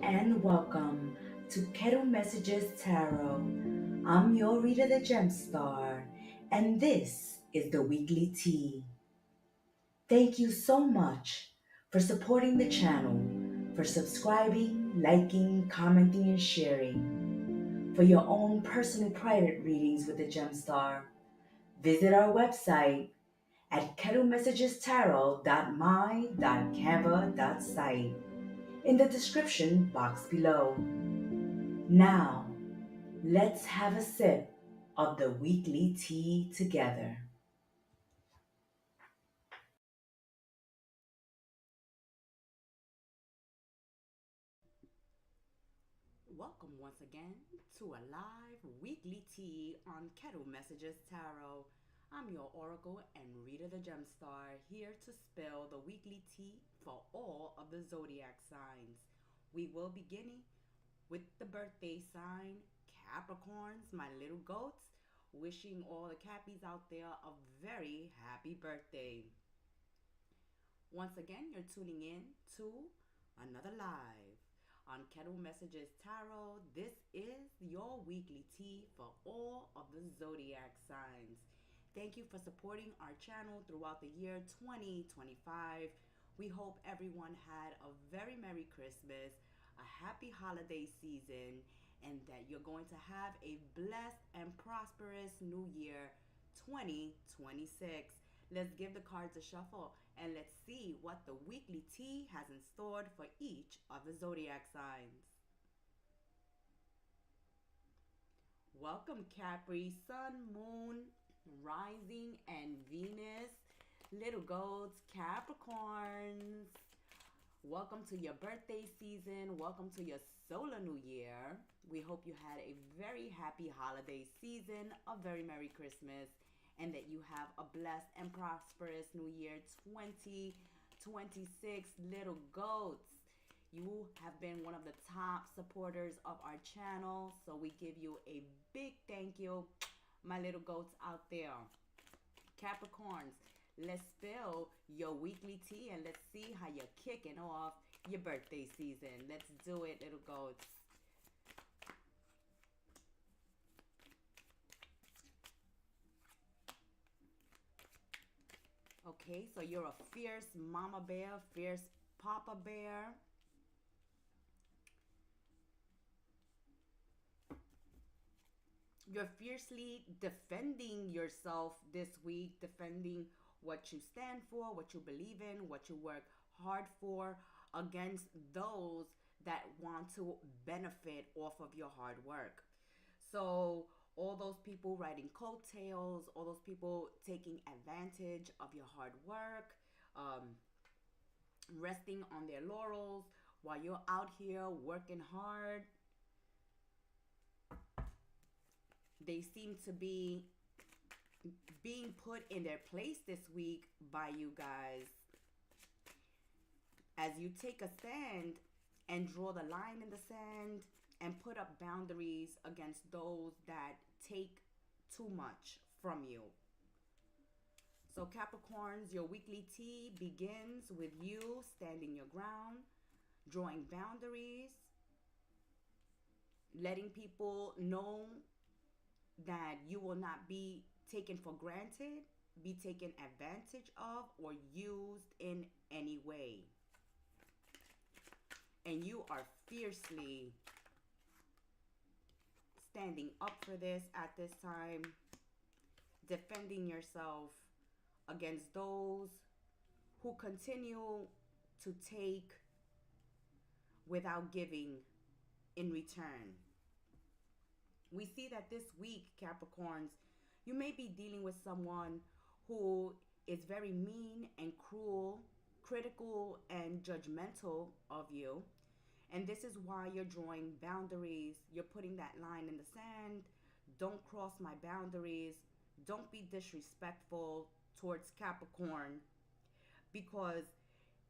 and welcome to Kettle Messages Tarot. I'm your reader, the Gem Star, and this is the weekly tea. Thank you so much for supporting the channel, for subscribing, liking, commenting, and sharing. For your own personal private readings with the Gem Star, visit our website at kettlemessagestarot.my.canva.site in the description box below. Now, let's have a sip of the weekly tea together. Welcome once again to a live weekly tea on Kettle Messages Tarot. I'm your oracle and reader, the Gem Star, here to spill the weekly tea for all of the zodiac signs. We will begin with the birthday sign, Capricorns, my little goats, wishing all the Cappies out there a very happy birthday. Once again, you're tuning in to another live on Kettle Messages Tarot. This is your weekly tea for all of the zodiac signs. Thank you for supporting our channel throughout the year 2025. We hope everyone had a very Merry Christmas, a happy holiday season, and that you're going to have a blessed and prosperous new year 2026. Let's give the cards a shuffle and let's see what the weekly tea has in store for each of the zodiac signs. Welcome, Capri, Sun, Moon, Rising, and Venus. Little goats, Capricorns. Welcome to your birthday season. Welcome to your solar new year. We hope you had a very happy holiday season, a very Merry Christmas, and that you have a blessed and prosperous new year 2026. Little goats, you have been one of the top supporters of our channel, so we give you a big thank you, my little goats out there. Capricorns, let's spill your weekly tea and let's see how you're kicking off your birthday season. Let's do it, little goats. Okay, so you're a fierce mama bear, fierce papa bear. You're fiercely defending yourself this week, defending what you stand for, what you believe in, what you work hard for, against those that want to benefit off of your hard work. So, all those people writing coattails, all those people taking advantage of your hard work, resting on their laurels while you're out here working hard, they seem to be being put in their place this week by you guys as you take a stand and draw the line in the sand and put up boundaries against those that take too much from you. So, Capricorns, your weekly tea begins with you standing your ground, drawing boundaries, letting people know that you will not be taken for granted, be taken advantage of, or used in any way. And you are fiercely standing up for this at this time, defending yourself against those who continue to take without giving in return. We see that this week, Capricorns, you may be dealing with someone who is very mean and cruel, critical and judgmental of you. And this is why you're drawing boundaries. You're putting that line in the sand. Don't cross my boundaries. Don't be disrespectful towards Capricorn, because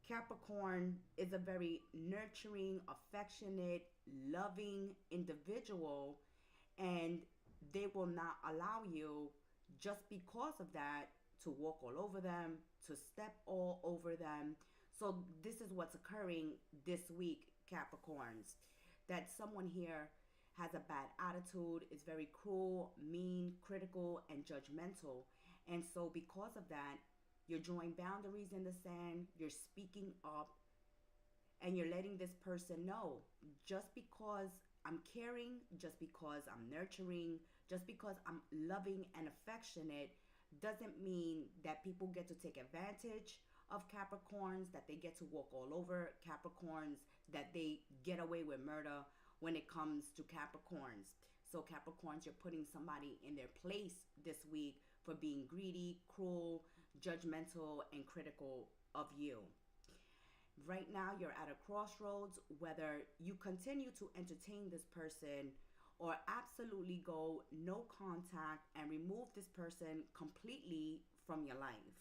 Capricorn is a very nurturing, affectionate, loving individual, and they will not allow you, just because of that, to walk all over them, to step all over them. So this is what's occurring this week, Capricorns, that someone here has a bad attitude, is very cruel, mean, critical, and judgmental. And so because of that, you're drawing boundaries in the sand, you're speaking up, and you're letting this person know, just because I'm caring, just because I'm nurturing, just because I'm loving and affectionate, doesn't mean that people get to take advantage of Capricorns, that they get to walk all over Capricorns, that they get away with murder when it comes to Capricorns. So Capricorns, you're putting somebody in their place this week for being greedy, cruel, judgmental, and critical of you. Right now, you're at a crossroads, whether you continue to entertain this person or absolutely go no contact and remove this person completely from your life,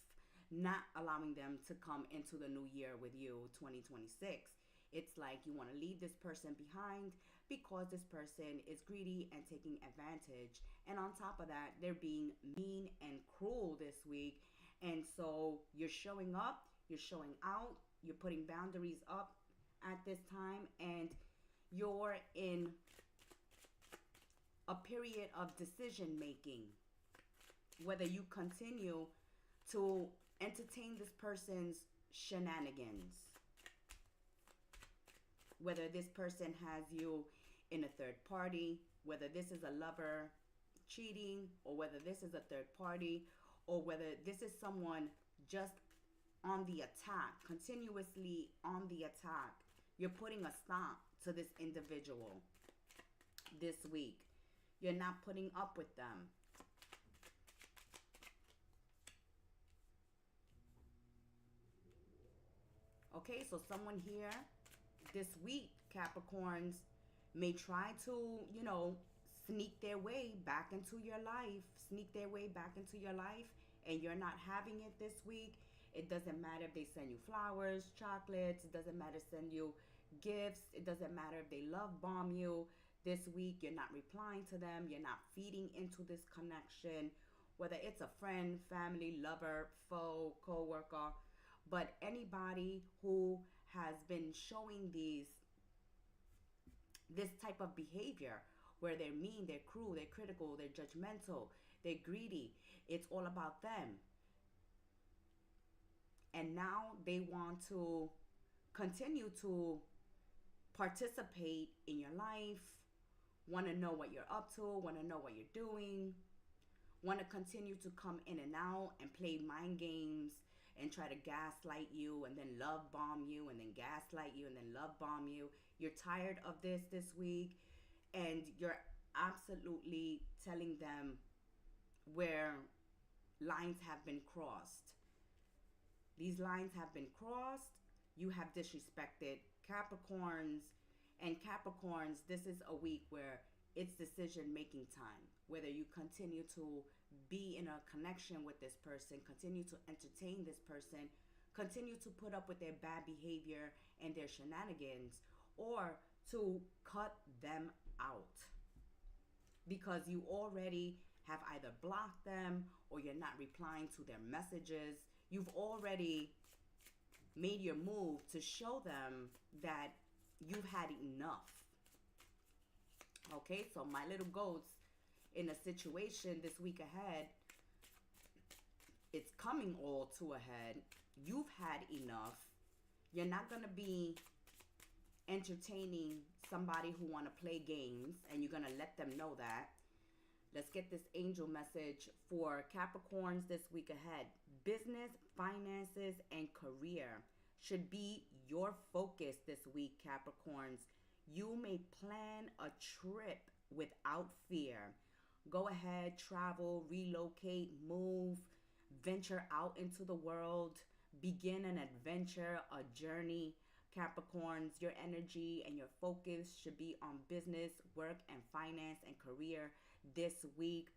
not allowing them to come into the new year with you, 2026. It's like you want to leave this person behind because this person is greedy and taking advantage. And on top of that, they're being mean and cruel this week. And so you're showing up, you're showing out, you're putting boundaries up at this time, and you're in a period of decision making, whether you continue to entertain this person's shenanigans, whether this person has you in a third party, whether this is a lover cheating, or whether this is a third party, or whether this is someone just on the attack, continuously on the attack. You're putting a stop to this individual this week. You're not putting up with them. Okay, so someone here this week, Capricorns, may try to, sneak their way back into your life, and you're not having it this week. It doesn't matter if they send you flowers, chocolates. It doesn't matter if they send you gifts. It doesn't matter if they love bomb you this week. You're not replying to them. You're not feeding into this connection, whether it's a friend, family, lover, foe, co-worker. But anybody who has been showing this type of behavior where they're mean, they're cruel, they're critical, they're judgmental, they're greedy, it's all about them. And now they want to continue to participate in your life, want to know what you're up to, want to know what you're doing, want to continue to come in and out and play mind games and try to gaslight you and then love bomb you and then gaslight you and then love bomb you. You're tired of this week, and you're absolutely telling them where lines have been crossed. These lines have been crossed. You have disrespected Capricorns. And Capricorns, this is a week where it's decision-making time. Whether you continue to be in a connection with this person, continue to entertain this person, continue to put up with their bad behavior and their shenanigans, or to cut them out. Because you already have either blocked them or you're not replying to their messages. You've already made your move to show them that you've had enough. Okay, so my little goats, in a situation this week ahead, it's coming all to a head. You've had enough. You're not going to be entertaining somebody who want to play games, and you're going to let them know that. Let's get this angel message for Capricorns this week ahead. Business, finances, and career should be your focus this week, Capricorns. You may plan a trip without fear. Go ahead, travel, relocate, move, venture out into the world, begin an adventure, a journey. Capricorns, your energy and your focus should be on business, work, and finance and career this week.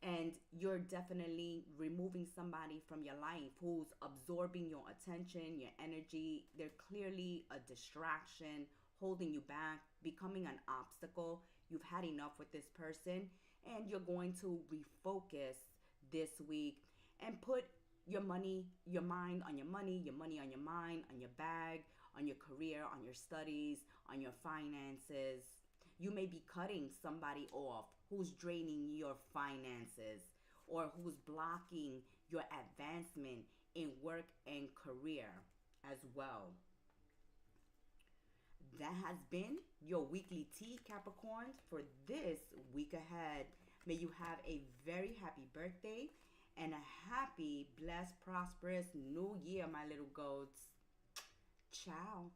And you're definitely removing somebody from your life who's absorbing your attention, your energy. They're clearly a distraction, holding you back, becoming an obstacle. You've had enough with this person, and you're going to refocus this week and put your money, your mind on your money, your money on your mind, on your bag, on your career, on your studies, on your finances. You may be cutting somebody off who's draining your finances or who's blocking your advancement in work and career as well. That has been your weekly tea, Capricorns, for this week ahead. May you have a very happy birthday and a happy, blessed, prosperous new year, my little goats. Ciao.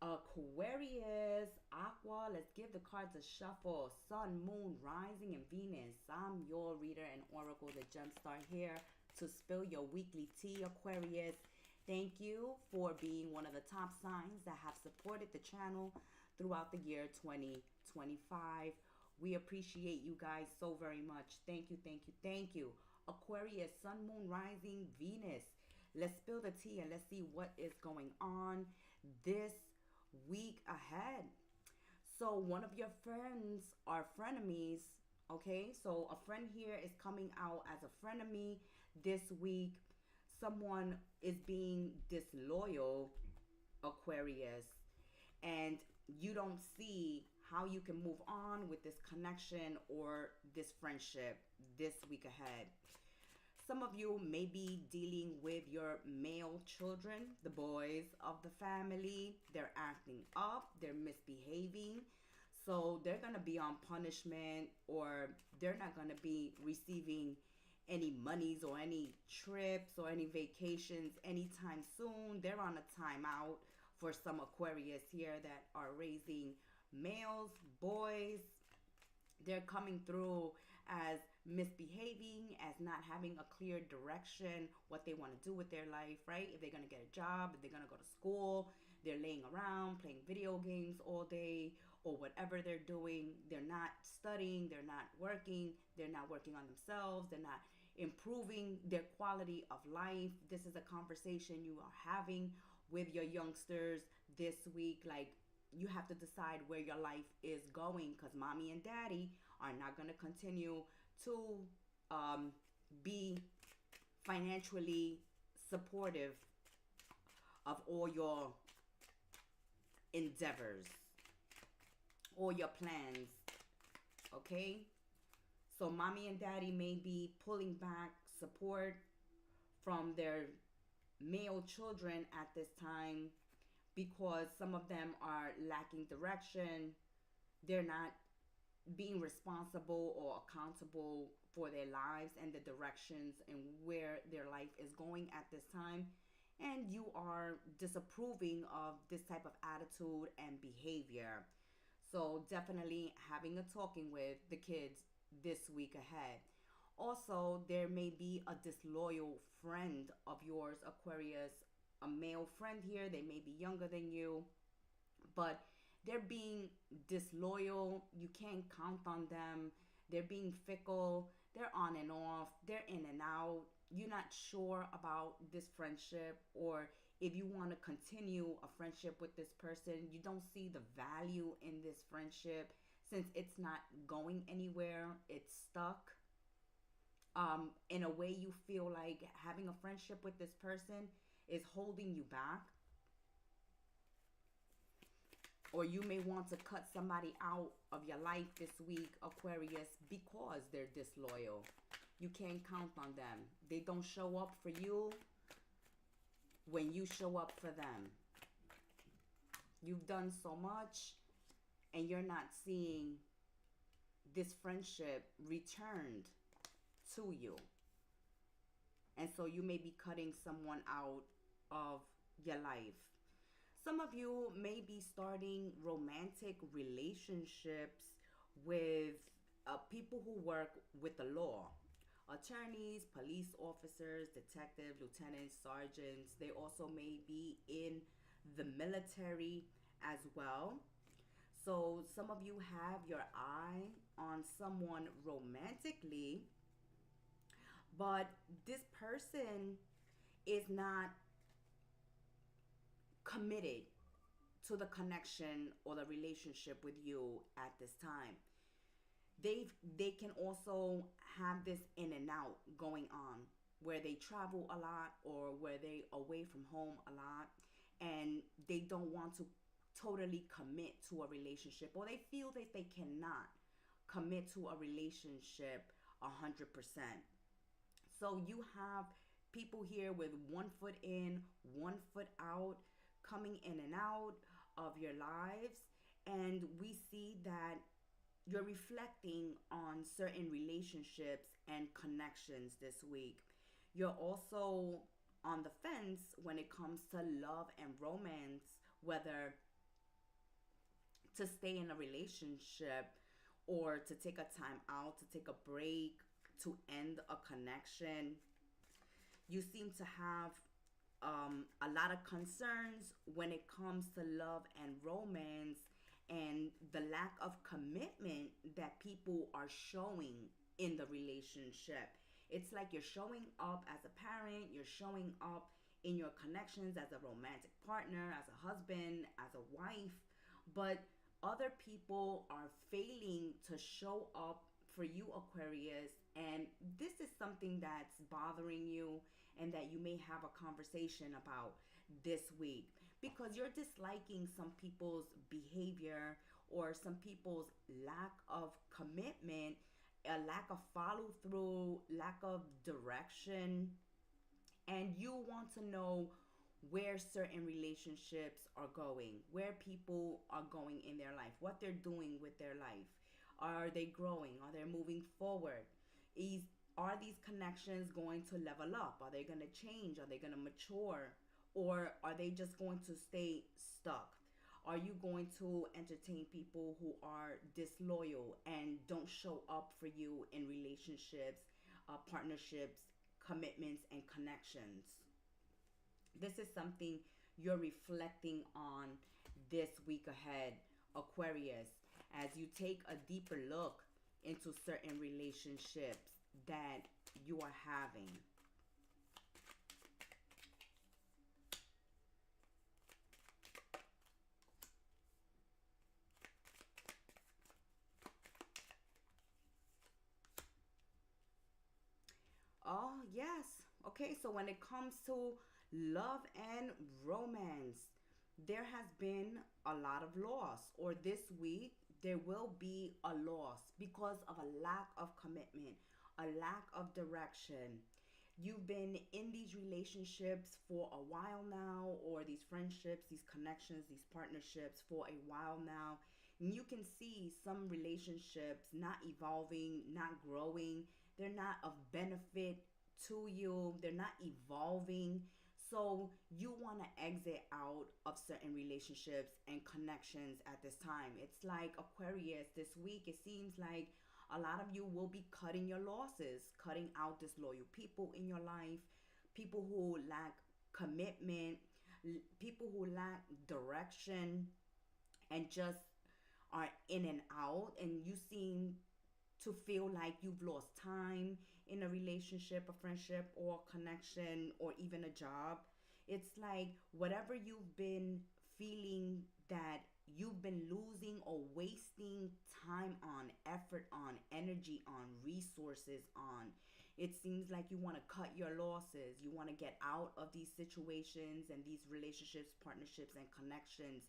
Aquarius, Aqua, let's give the cards a shuffle. Sun, Moon, Rising, and Venus. I'm your reader and oracle, the Gemstar, here to spill your weekly tea, Aquarius. Thank you for being one of the top signs that have supported the channel throughout the year 2025. We appreciate you guys so very much. Thank you, thank you, thank you. Aquarius, Sun, Moon, Rising, Venus. Let's spill the tea and let's see what is going on this week ahead. So one of your friends are frenemies, okay? So a friend here is coming out as a frenemy this week. Someone is being disloyal, Aquarius, and you don't see how you can move on with this connection or this friendship this week ahead. Some of you may be dealing with your male children, the boys of the family. They're acting up, they're misbehaving. So they're going to be on punishment, or they're not going to be receiving any monies or any trips or any vacations anytime soon. They're on a timeout for some Aquarius here that are raising males, boys. They're coming through as misbehaving, as not having a clear direction, what they want to do with their life, right? If they're going to get a job, if they're going to go to school, they're laying around playing video games all day, or whatever they're doing. They're not studying, they're not working on themselves, they're not improving their quality of life. This is a conversation you are having with your youngsters this week. Like, you have to decide where your life is going, because mommy and daddy are not going to continue to be financially supportive of all your endeavors, all your plans, okay? So mommy and daddy may be pulling back support from their male children at this time because some of them are lacking direction. They're not being responsible or accountable for their lives and the directions and where their life is going at this time. And you are disapproving of this type of attitude and behavior. So definitely having a talking with the kids this week ahead. Also, there may be a disloyal friend of yours, Aquarius, a male friend here. They may be younger than you, but they're being disloyal. You can't count on them. They're being fickle. They're on and off. They're in and out. You're not sure about this friendship, or if you want to continue a friendship with this person. You don't see the value in this friendship since it's not going anywhere. It's stuck. In a way, you feel like having a friendship with this person is holding you back. Or you may want to cut somebody out of your life this week, Aquarius, because they're disloyal. You can't count on them. They don't show up for you when you show up for them. You've done so much and you're not seeing this friendship returned to you. And so you may be cutting someone out of your life. Some of you may be starting romantic relationships with people who work with the law. Attorneys, police officers, detectives, lieutenants, sergeants. They also may be in the military as well. So some of you have your eye on someone romantically, but this person is not committed to the connection or the relationship with you at this time. they can also have this in and out going on, where they travel a lot or where they away from home a lot, and they don't want to totally commit to a relationship, or they feel that they cannot commit to a relationship 100%. So you have people here with one foot in, one foot out, coming in and out of your lives. And we see that you're reflecting on certain relationships and connections this week. You're also on the fence when it comes to love and romance, whether to stay in a relationship or to take a time out, to take a break, to end a connection. You seem to have a lot of concerns when it comes to love and romance, and the lack of commitment that people are showing in the relationship. It's like you're showing up as a parent, you're showing up in your connections as a romantic partner, as a husband, as a wife, but other people are failing to show up for you, Aquarius, and this is something that's bothering you and that you may have a conversation about this week, because you're disliking some people's behavior or some people's lack of commitment, a lack of follow through, lack of direction, and you want to know where certain relationships are going, where people are going in their life, what they're doing with their life. Are they growing? Are they moving forward? Are these connections going to level up? Are they going to change? Are they going to mature? Or are they just going to stay stuck? Are you going to entertain people who are disloyal and don't show up for you in relationships, partnerships, commitments, and connections? This is something you're reflecting on this week ahead, Aquarius, as you take a deeper look into certain relationships that you are having. Oh, yes. Okay, so when it comes to love and romance, there has been a lot of loss, or this week there will be a loss because of a lack of commitment, a lack of direction. You've been in these relationships for a while now, or these friendships, these connections, these partnerships for a while now. And you can see some relationships not evolving, not growing. They're not of benefit to you, they're not evolving. So you want to exit out of certain relationships and connections at this time. It's like Aquarius, this week, it seems like a lot of you will be cutting your losses, cutting out disloyal people in your life, people who lack commitment, people who lack direction, and just are in and out. And you seem to feel like you've lost time in a relationship, a friendship, or a connection, or even a job. It's like whatever you've been feeling that you've been losing or wasting time on, effort on, energy on, resources on. It seems like you want to cut your losses. You want to get out of these situations and these relationships, partnerships, and connections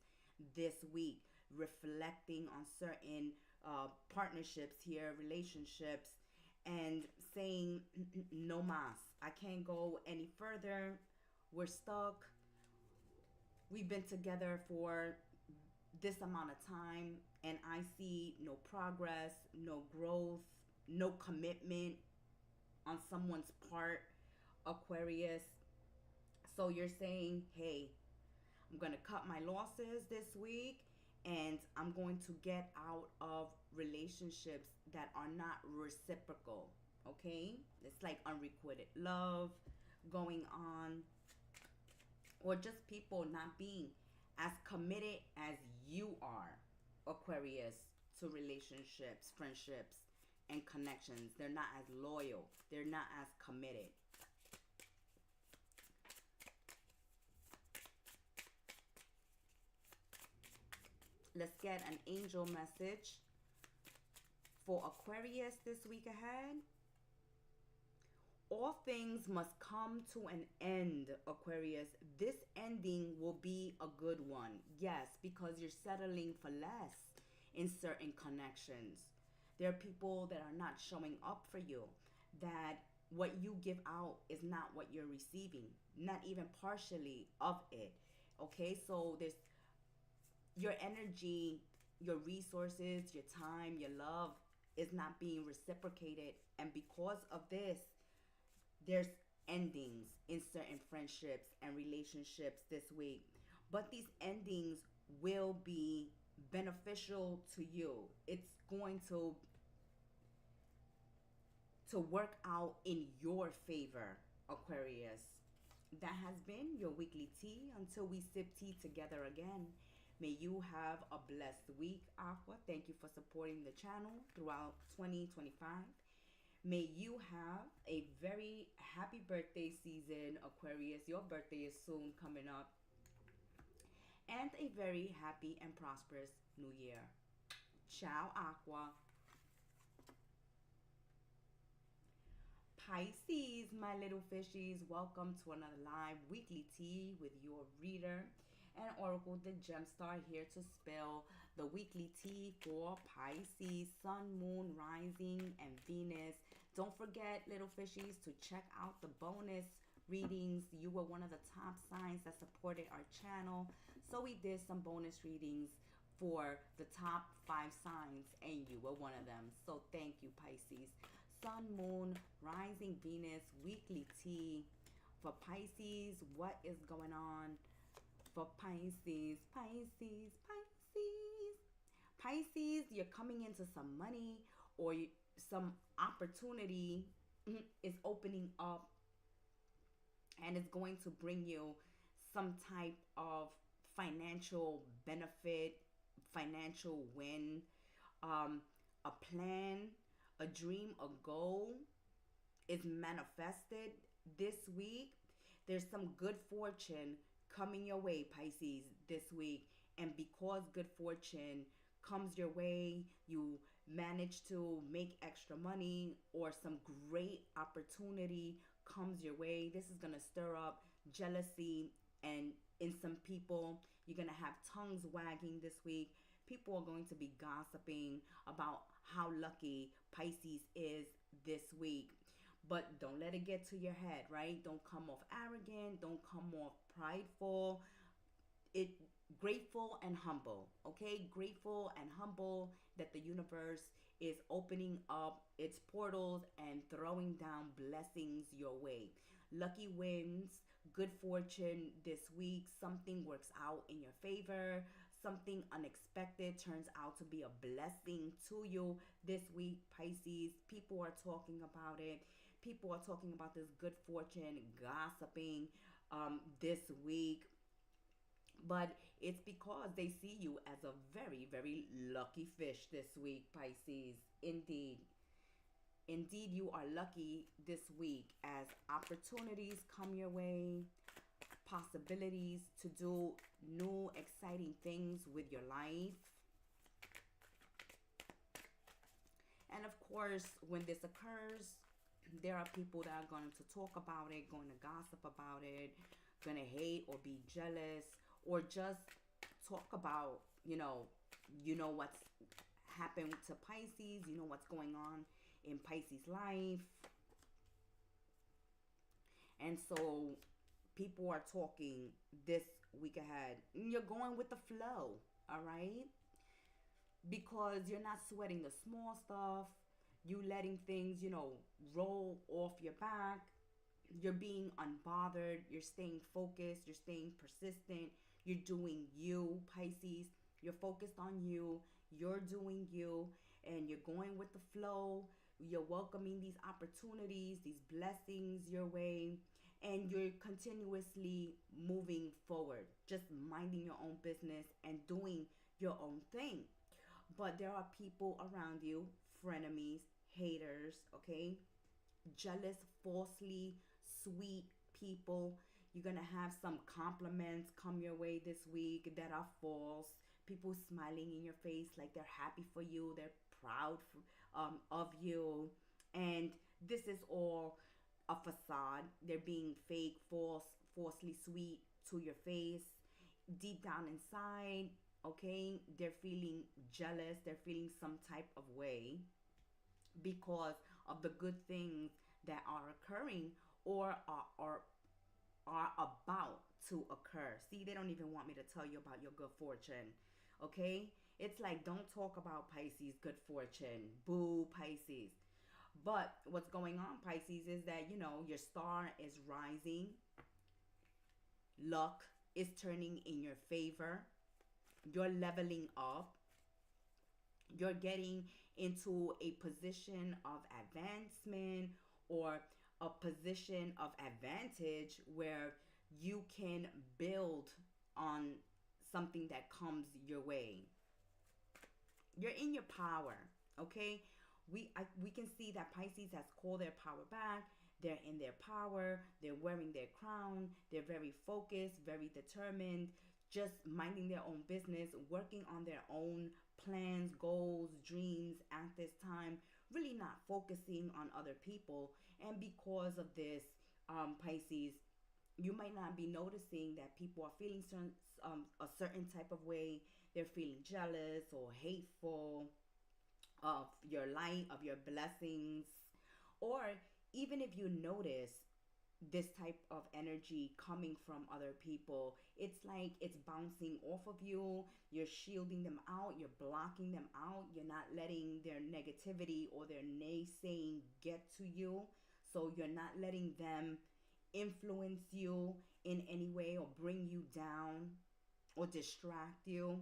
this week, reflecting on certain partnerships here, relationships, and saying, no mas, I can't go any further. We're stuck. We've been together for this amount of time, and I see no progress, no growth, no commitment on someone's part, Aquarius. So you're saying, hey, I'm going to cut my losses this week, and I'm going to get out of relationships that are not reciprocal. Okay? It's like unrequited love going on, or just people not being as committed as you are, Aquarius, to relationships, friendships, and connections. They're not as loyal. They're not as committed. Let's get an angel message For Aquarius this week ahead, all things must come to an end, Aquarius. This ending will be a good one. Yes, because you're settling for less in certain connections. There are people that are not showing up for you, that what you give out is not what you're receiving, not even partially of it. Okay, so there's your energy, your resources, your time, your love is not being reciprocated. And because of this, there's endings in certain friendships and relationships this week. But these endings will be beneficial to you. It's going to work out in your favor, Aquarius. That has been your weekly tea. Until we sip tea together again, may you have a blessed week, Aqua. Thank you for supporting the channel throughout 2025. May you have a very happy birthday season, Aquarius. Your birthday is soon coming up. And a very happy and prosperous new year. Ciao, Aqua. Pisces, my little fishies, welcome to another live weekly tea with your reader and oracle, the Gemstar, here to spell the weekly tea for Pisces, Sun, Moon, Rising, and Venus. Don't forget, little fishies, to check out the bonus readings. You were one of the top signs that supported our channel, so we did some bonus readings for the top 5 signs, and you were one of them. So thank you, Pisces. Sun, Moon, Rising, Venus, weekly tea for Pisces. What is going on for Pisces? Pisces, Pisces. Pisces, you're coming into some money, or some opportunity is opening up, and it's going to bring you some type of financial benefit, financial win, a plan, a dream, a goal is manifested this week. There's some good fortune coming your way, Pisces, this week. And because good fortune comes your way, you manage to make extra money, or some great opportunity comes your way. This is going to stir up jealousy, and in some people, you're going to have tongues wagging this week. People are going to be gossiping about how lucky Pisces is this week. But don't let it get to your head, right? Don't come off arrogant. Don't come off prideful. Grateful and humble, okay? Grateful and humble that the universe is opening up its portals and throwing down blessings your way. Lucky wins, good fortune this week. Something works out in your favor. Something unexpected turns out to be a blessing to you this week, Pisces. People are talking about it. People are talking about this good fortune, gossiping this week. But it's because they see you as a very, very lucky fish this week, Pisces. Indeed. Indeed, you are lucky this week as opportunities come your way, possibilities to do new, exciting things with your life. And of course, when this occurs, there are people that are going to talk about it, going to gossip about it, going to hate or be jealous, or just talk about, what's happened to Pisces, what's going on in Pisces life. And so people are talking this week ahead. You're going with the flow, all right? Because you're not sweating the small stuff. You letting things, roll off your back. You're being unbothered. You're staying focused. You're staying persistent. You're doing you, Pisces. You're focused on you. You're doing you. And you're going with the flow. You're welcoming these opportunities, these blessings your way. And you're continuously moving forward. Just minding your own business and doing your own thing. But there are people around you, frenemies, haters, okay? Jealous, falsely sweet people. You're going to have some compliments come your way this week that are false. People smiling in your face like they're happy for you. They're proud of you. And this is all a facade. They're being fake, false, falsely sweet to your face. Deep down inside, okay, they're feeling jealous. They're feeling some type of way because of the good things that are occurring or are about to occur. See, they don't even want me to tell you about your good fortune. Okay? It's like, don't talk about Pisces good fortune. Boo, Pisces. But what's going on, Pisces, is that, you know, your star is rising. Luck is turning in your favor. You're leveling up. You're getting into a position of advancement or a position of advantage where you can build on something that comes your way. You're in your power, okay? We can see that Pisces has called their power back. They're in their power. They're wearing their crown. They're very focused, very determined, just minding their own business, working on their own plans, goals, dreams at this time, really not focusing on other people. And because of this, Pisces, you might not be noticing that people are feeling a certain type of way. They're feeling jealous or hateful of your light, of your blessings. Or even if you notice this type of energy coming from other people, it's like it's bouncing off of you. You're shielding them out. You're blocking them out. You're not letting their negativity or their naysaying get to you. So you're not letting them influence you in any way or bring you down or distract you.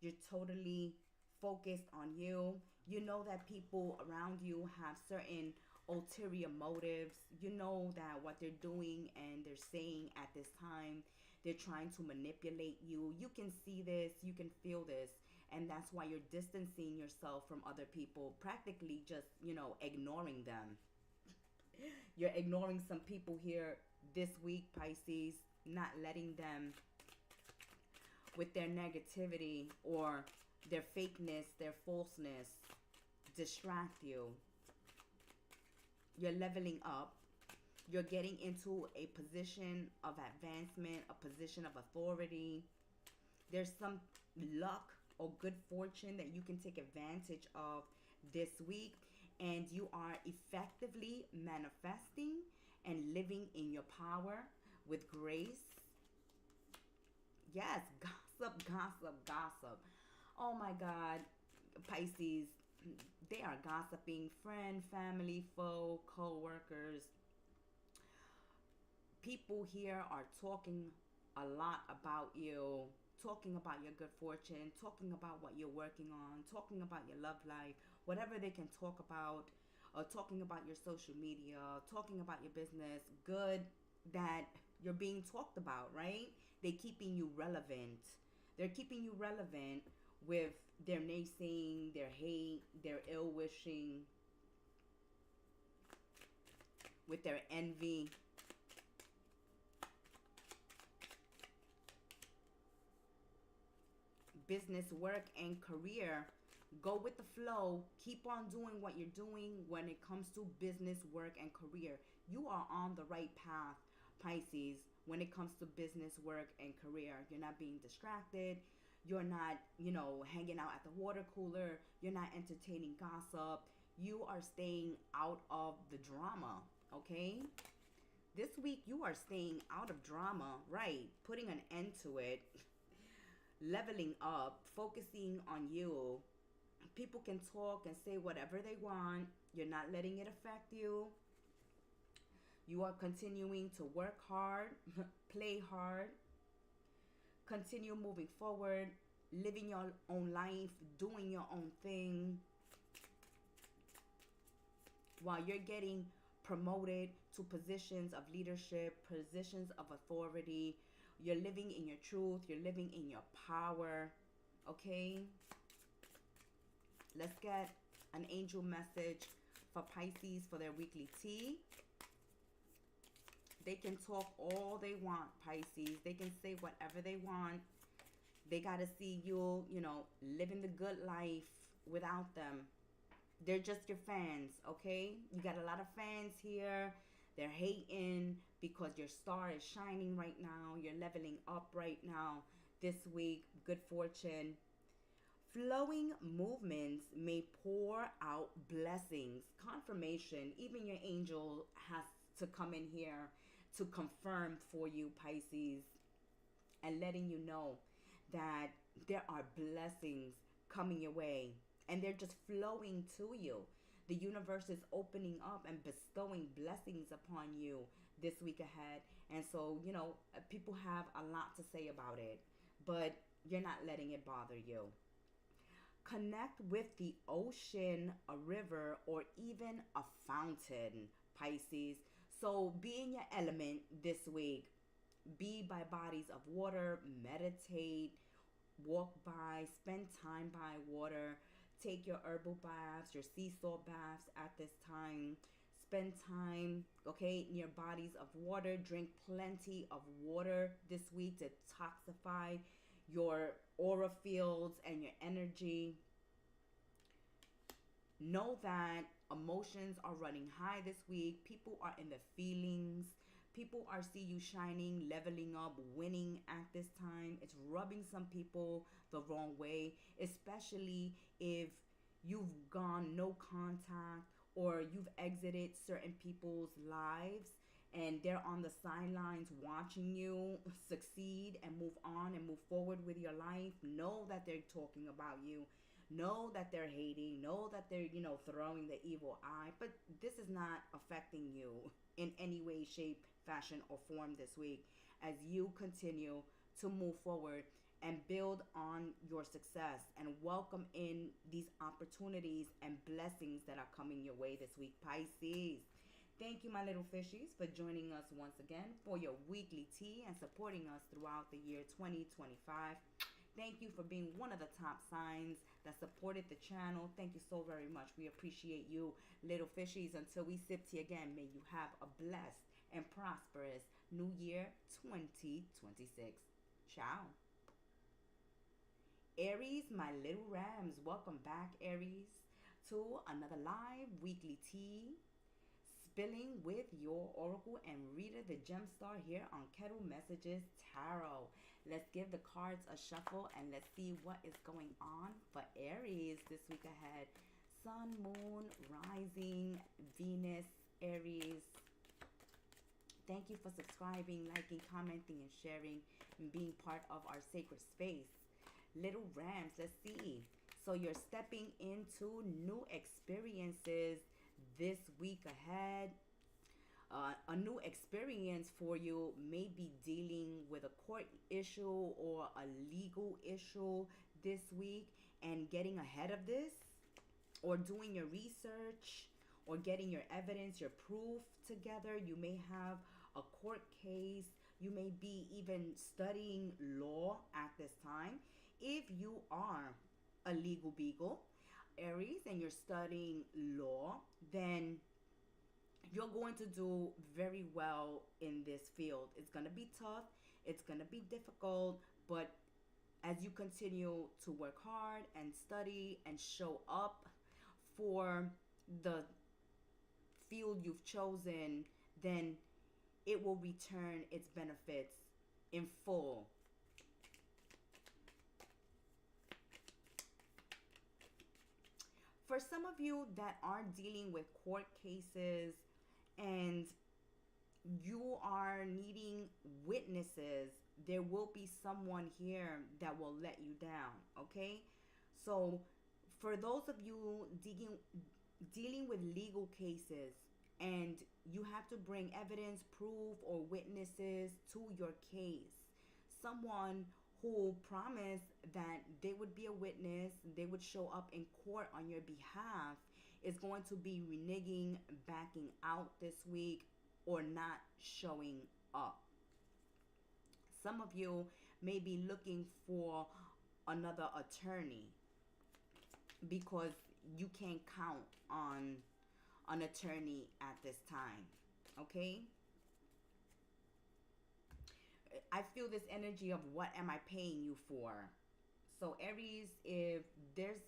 You're totally focused on you. You know that people around you have certain ulterior motives. You know that what they're doing and they're saying at this time, they're trying to manipulate you. You can see this, you can feel this, and that's why you're distancing yourself from other people, practically just, you know, ignoring them. You're ignoring some people here this week, Pisces, not letting them with their negativity or their fakeness, their falseness, distract you. You're leveling up. You're getting into a position of advancement, a position of authority. There's some luck or good fortune that you can take advantage of this week. And you are effectively manifesting and living in your power with grace. Yes, gossip, gossip, gossip. Oh my God, Pisces, they are gossiping. Friend, family, foe, co-workers. People here are talking a lot about you, talking about your good fortune, talking about what you're working on, talking about your love life, whatever they can talk about, talking about your social media, talking about your business. Good that you're being talked about, right? They're keeping you relevant. They're keeping you relevant with their naysaying, their hate, their ill wishing, with their envy. Business, work, and career. Go with the flow. Keep on doing what you're doing when it comes to business, work, and career. You are on the right path, Pisces, when it comes to business, work, and career. You're not being distracted. You're not, you know, hanging out at the water cooler. You're not entertaining gossip. You are staying out of the drama, okay? This week, you are staying out of drama, right? Putting an end to it. Leveling up, focusing on you. People can talk and say whatever they want. You're not letting it affect you. You are continuing to work hard, play hard, continue moving forward, living your own life, doing your own thing, while you're getting promoted to positions of leadership, positions of authority. You're living in your truth. You're living in your power. Okay? Let's get an angel message for Pisces for their weekly tea. They can talk all they want, Pisces. They can say whatever they want. They got to see you, you know, living the good life without them. They're just your fans, okay? You got a lot of fans here. They're hating because your star is shining right now. You're leveling up right now this week. Good fortune. Flowing movements may pour out blessings, confirmation. Even your angel has to come in here to confirm for you, Pisces, and letting you know that there are blessings coming your way and they're just flowing to you. The universe is opening up and bestowing blessings upon you this week ahead. And so, people have a lot to say about it, but you're not letting it bother you. Connect with the ocean, a river, or even a fountain, Pisces. So be in your element this week. Be by bodies of water, meditate, walk by, spend time by water, take your herbal baths, your sea salt baths at this time. Spend time, okay, near bodies of water. Drink plenty of water this week to detoxify your aura fields and your energy. Know that emotions are running high this week. People are in the feelings. People are see you shining, leveling up, winning at this time. It's rubbing some people the wrong way, especially if you've gone no contact or you've exited certain people's lives and they're on the sidelines watching you succeed and move on and move forward with your life. Know that they're talking about you. Know that they're hating. Know that they're, throwing the evil eye. But this is not affecting you in any way, shape, fashion, or form this week as you continue to move forward and build on your success and welcome in these opportunities and blessings that are coming your way this week, Pisces. Thank you, my little fishies, for joining us once again for your weekly tea and supporting us throughout the year 2025. Thank you for being one of the top signs that supported the channel. Thank you so very much. We appreciate you, little fishies. Until we sip tea again, may you have a blessed and prosperous New Year 2026. Ciao. Aries, my little rams, welcome back, Aries, to another live weekly tea spilling with your oracle and reader, the Gemstar, here on Kettle Messages Tarot. Let's give the cards a shuffle and let's see what is going on for Aries this week ahead. Sun, Moon, Rising, Venus, Aries. Thank you for subscribing, liking, commenting, and sharing, and being part of our sacred space. Little Rams, let's see. So you're stepping into new experiences this week ahead. A new experience for you may be dealing with a court issue or a legal issue this week and getting ahead of this, or doing your research or getting your evidence, your proof together. You may have a court case. You may be even studying law at this time. If you are a legal beagle, Aries, and you're studying law, then you're going to do very well in this field. It's going to be tough. It's going to be difficult. But as you continue to work hard and study and show up for the field you've chosen, then it will return its benefits in full. For some of you that are dealing with court cases and you are needing witnesses, there will be someone here that will let you down, okay? So for those of you dealing with legal cases and you have to bring evidence, proof, or witnesses to your case, someone who promised that they would be a witness, they would show up in court on your behalf, is going to be reneging, backing out this week, or not showing up. Some of you may be looking for another attorney because you can't count on an attorney at this time, okay? I feel this energy of what am I paying you for? So Aries, if there's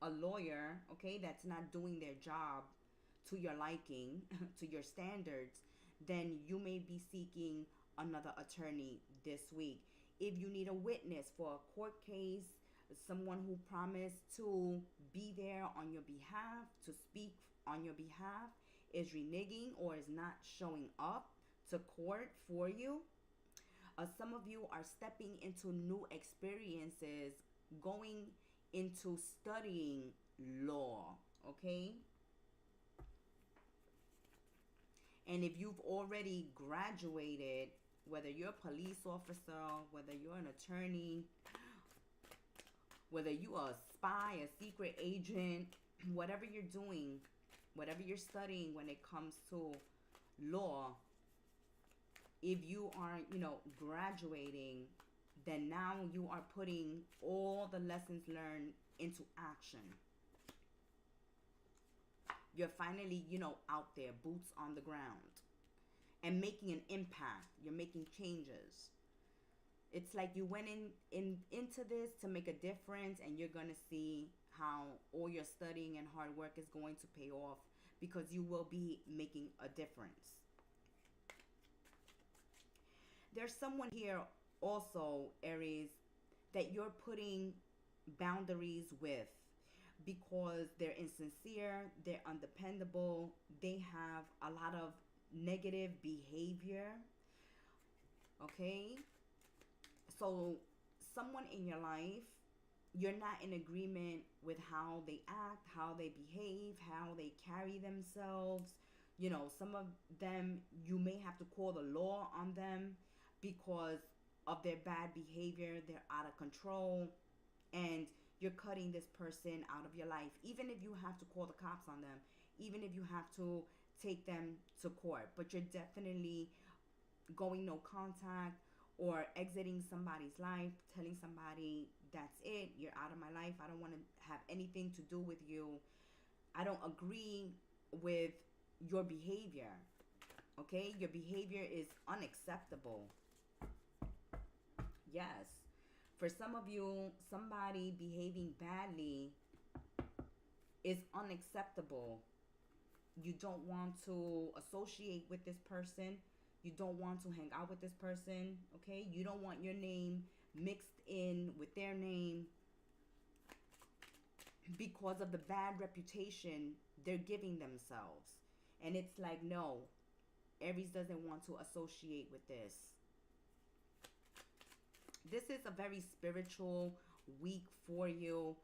a lawyer, okay, that's not doing their job to your liking, to your standards, then you may be seeking another attorney this week. If you need a witness for a court case, someone who promised to be there on your behalf, to speak on your behalf, is reneging or is not showing up to court for you. Some of you are stepping into new experiences, going into studying law, okay? And if you've already graduated, whether you're a police officer, whether you're an attorney, whether you are a spy, a secret agent, whatever you're doing, whatever you're studying when it comes to law, if you are, graduating, then now you are putting all the lessons learned into action. You're finally, out there, boots on the ground, and making an impact. You're making changes. It's like you went into this to make a difference, and you're going to see how all your studying and hard work is going to pay off, because you will be making a difference. There's someone here also, Aries, that you're putting boundaries with, because they're insincere, they're undependable, they have a lot of negative behavior, okay? So someone in your life, you're not in agreement with how they act, how they behave, how they carry themselves. Some of them, you may have to call the law on them because of their bad behavior. They're out of control, and you're cutting this person out of your life, even if you have to call the cops on them, even if you have to take them to court. But you're definitely going no contact, or exiting somebody's life, telling somebody, that's it, you're out of my life, I don't want to have anything to do with you, I don't agree with your behavior, okay? Your behavior is unacceptable. Yes. For some of you, somebody behaving badly is unacceptable. You don't want to associate with this person. You don't want to hang out with this person, okay? You don't want your name mixed in with their name because of the bad reputation they're giving themselves. And it's like, no, Aries doesn't want to associate with this. This is a very spiritual week for you.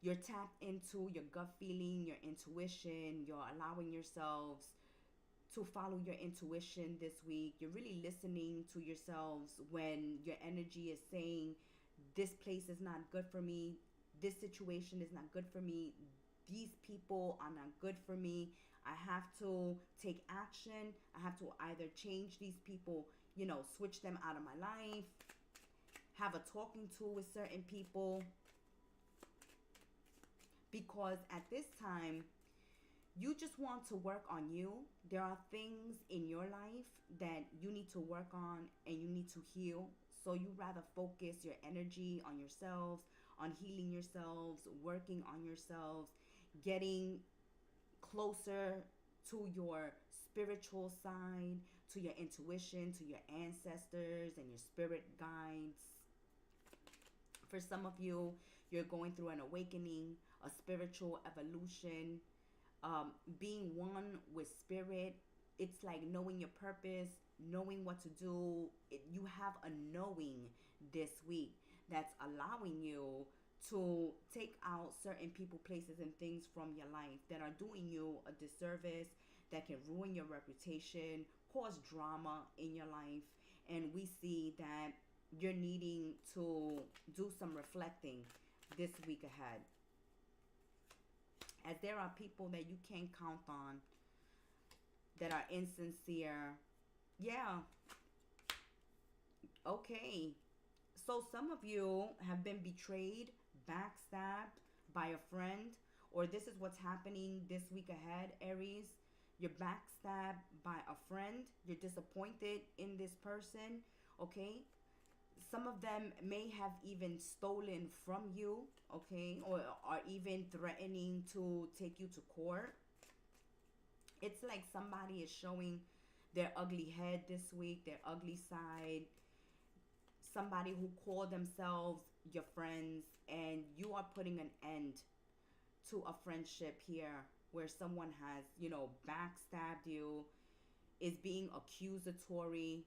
You're tapped into your gut feeling, your intuition. You're allowing yourselves to follow your intuition this week. You're really listening to yourselves when your energy is saying, this place is not good for me. This situation is not good for me. These people are not good for me. I have to take action. I have to either change these people, switch them out of my life, have a talking to with certain people. Because at this time, you just want to work on you. There are things in your life that you need to work on and you need to heal. So you rather focus your energy on yourselves, on healing yourselves, working on yourselves, getting closer to your spiritual side, to your intuition, to your ancestors and your spirit guides. For some of you, you're going through an awakening, a spiritual evolution, being one with spirit. It's like knowing your purpose, knowing what to do. You have a knowing this week that's allowing you to take out certain people, places, and things from your life that are doing you a disservice, that can ruin your reputation, cause drama in your life. And we see that you're needing to do some reflecting this week ahead, as there are people that you can't count on that are insincere. Yeah. Okay. So some of you have been betrayed, backstabbed by a friend, or this is what's happening this week ahead, Aries. You're backstabbed by a friend. You're disappointed in this person, okay? Some of them may have even stolen from you, okay, or are even threatening to take you to court. It's like somebody is showing their ugly head this week, their ugly side. Somebody who call themselves your friends, and you are putting an end to a friendship here where someone has, backstabbed you, is being accusatory,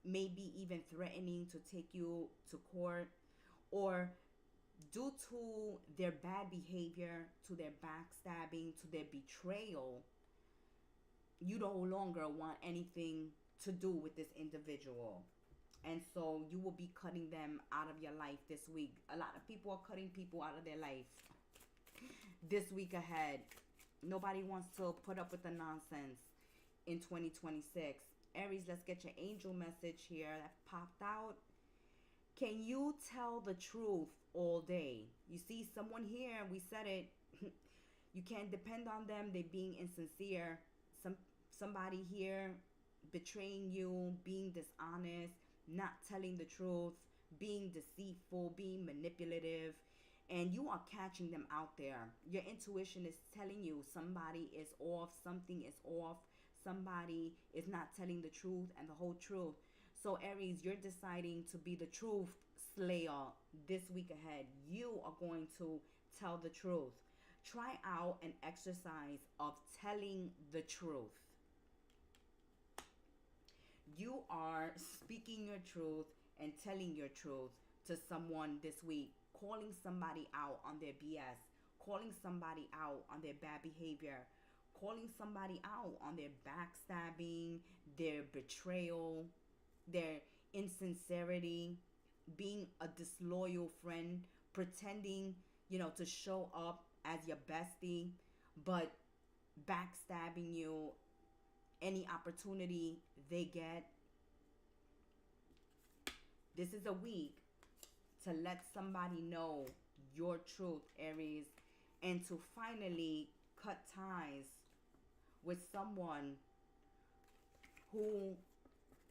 maybe even threatening to take you to court, or due to their bad behavior, to their backstabbing, to their betrayal, you no longer want anything to do with this individual. And so you will be cutting them out of your life this week. A lot of people are cutting people out of their life this week ahead. Nobody wants to put up with the nonsense in 2026. Aries, let's get your angel message here that popped out. Can you tell the truth all day? You see, someone here, we said it. You can't depend on them. They're being insincere. Somebody here betraying you, being dishonest, not telling the truth, being deceitful, being manipulative, and you are catching them out there. Your intuition is telling you somebody is off, something is off, somebody is not telling the truth and the whole truth. So Aries, you're deciding to be the truth slayer this week ahead. You are going to tell the truth. Try out an exercise of telling the truth. You are speaking your truth and telling your truth to someone this week, calling somebody out on their BS, calling somebody out on their bad behavior, calling somebody out on their backstabbing, their betrayal, their insincerity, being a disloyal friend, pretending, to show up as your bestie, but backstabbing you any opportunity they get. This is a week to let somebody know your truth, Aries, and to finally cut ties with someone who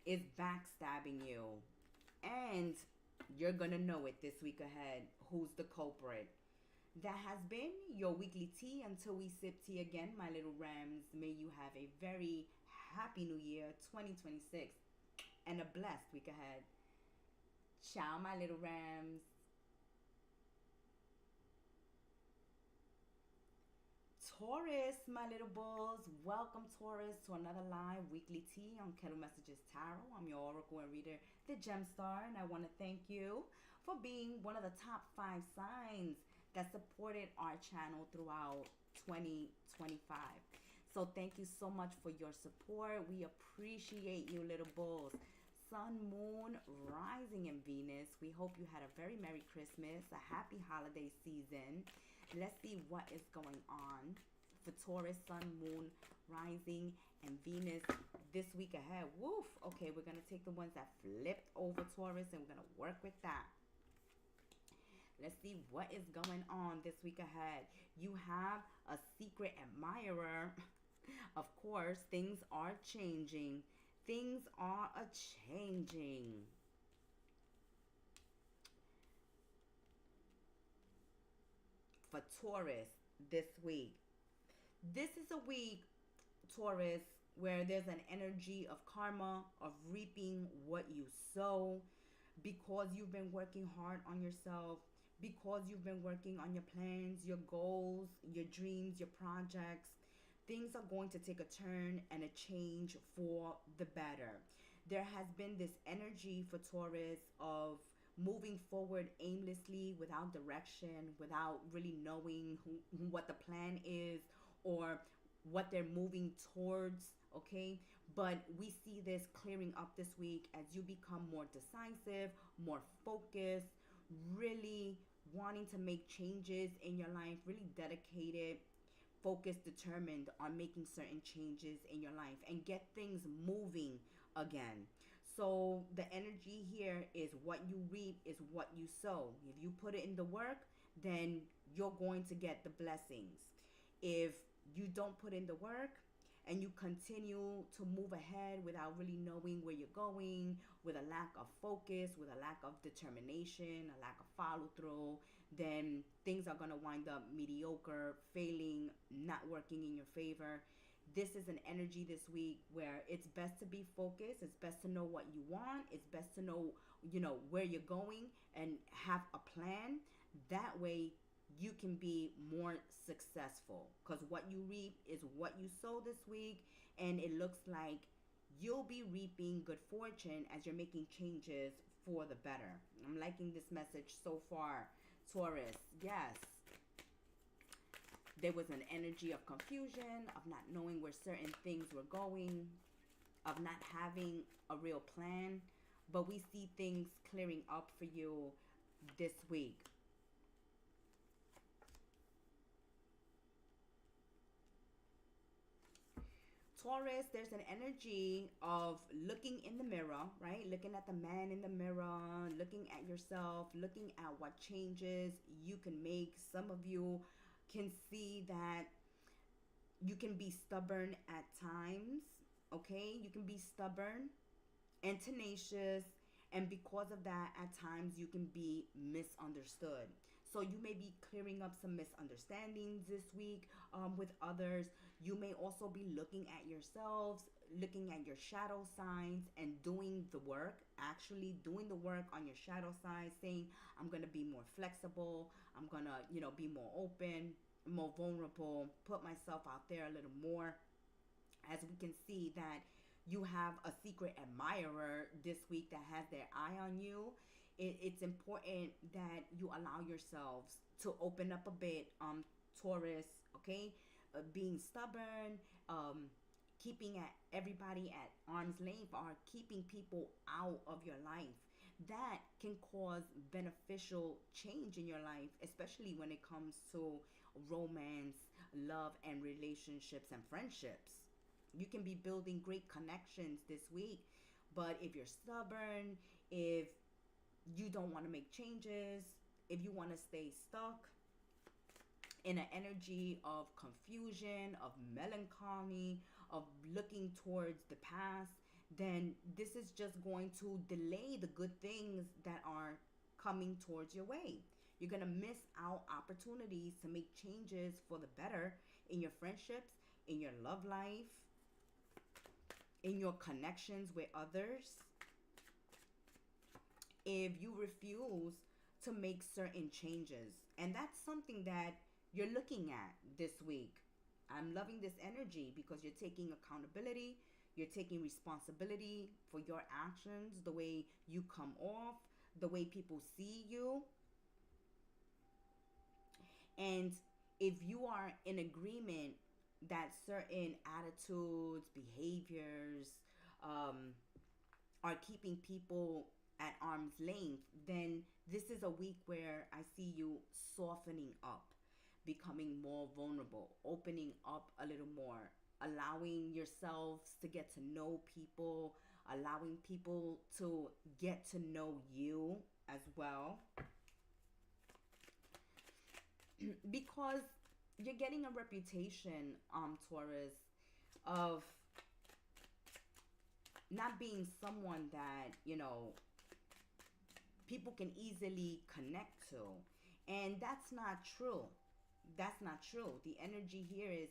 is backstabbing you. And you're gonna know it this week ahead who's the culprit. That has been your weekly tea. Until we sip tea again, my little Rams, may you have a very happy new year 2026 and a blessed week ahead. Ciao, my little Rams. Taurus, my little bulls. Welcome, Taurus, to another live weekly tea on Kettle Messages Tarot. I'm your oracle and reader, the Gem Star, and I want to thank you for being one of the top 5 signs that supported our channel throughout 2025. So thank you so much for your support. We appreciate you, little bulls. Sun, Moon, Rising, and Venus. We hope you had a very Merry Christmas, a happy holiday season. Let's see what is going on for Taurus, Sun, Moon, Rising, and Venus this week ahead. Woof. Okay, we're going to take the ones that flipped over Taurus and we're going to work with that. Let's see what is going on this week ahead. You have a secret admirer. Of course, things are changing. Things are a-changing. For Taurus this week. This is a week, Taurus, where there's an energy of karma, of reaping what you sow, because you've been working hard on yourself, because you've been working on your plans, your goals, your dreams, your projects. Things are going to take a turn and a change for the better. There has been this energy for Taurus of moving forward aimlessly, without direction, without really knowing what the plan is or what they're moving towards, okay? But we see this clearing up this week as you become more decisive, more focused, really wanting to make changes in your life, really dedicated, focused, determined on making certain changes in your life and get things moving again. So the energy here is what you reap is what you sow. If you put it in the work, then you're going to get the blessings. If you don't put in the work, and you continue to move ahead without really knowing where you're going, with a lack of focus, with a lack of determination, a lack of follow through, then things are going to wind up mediocre, failing, not working in your favor. This is an energy this week where it's best to be focused. It's best to know what you want. It's best to know, where you're going and have a plan. That way you can be more successful, because what you reap is what you sow this week, and it looks like you'll be reaping good fortune as you're making changes for the better. I'm liking this message so far, Taurus. Yes. There was an energy of confusion, of not knowing where certain things were going, of not having a real plan, but we see things clearing up for you this week. Taurus, there's an energy of looking in the mirror, right? Looking at the man in the mirror, looking at yourself, looking at what changes you can make. Some of you can see that you can be stubborn at times, okay? You can be stubborn and tenacious, and because of that, at times you can be misunderstood. So you may be clearing up some misunderstandings this week with others. You may also be looking at yourselves, looking at your shadow signs, and doing the work, actually doing the work on your shadow signs, saying, I'm going to be more flexible. I'm going to, be more open, more vulnerable, put myself out there a little more. As we can see that you have a secret admirer this week that has their eye on you. It's important that you allow yourselves to open up a bit, Taurus, okay? Being stubborn, keeping everybody at arm's length, or keeping people out of your life. That can cause beneficial change in your life, especially when it comes to romance, love, and relationships and friendships. You can be building great connections this week, but if you're stubborn, if you don't want to make changes, if you want to stay stuck in an energy of confusion, of melancholy, of looking towards the past, then this is just going to delay the good things that are coming towards your way. You're going to miss out opportunities to make changes for the better in your friendships, in your love life, in your connections with others. If you refuse to make certain changes, and that's something that you're looking at this week. I'm loving this energy because you're taking accountability, you're taking responsibility for your actions, the way you come off, the way people see you. And if you are in agreement that certain attitudes, behaviors, are keeping people at arm's length, then this is a week where I see you softening up, becoming more vulnerable, opening up a little more, allowing yourselves to get to know people, allowing people to get to know you as well. Because you're getting a reputation, Taurus, of not being someone that, people can easily connect to. And that's not true. That's not true. The energy here is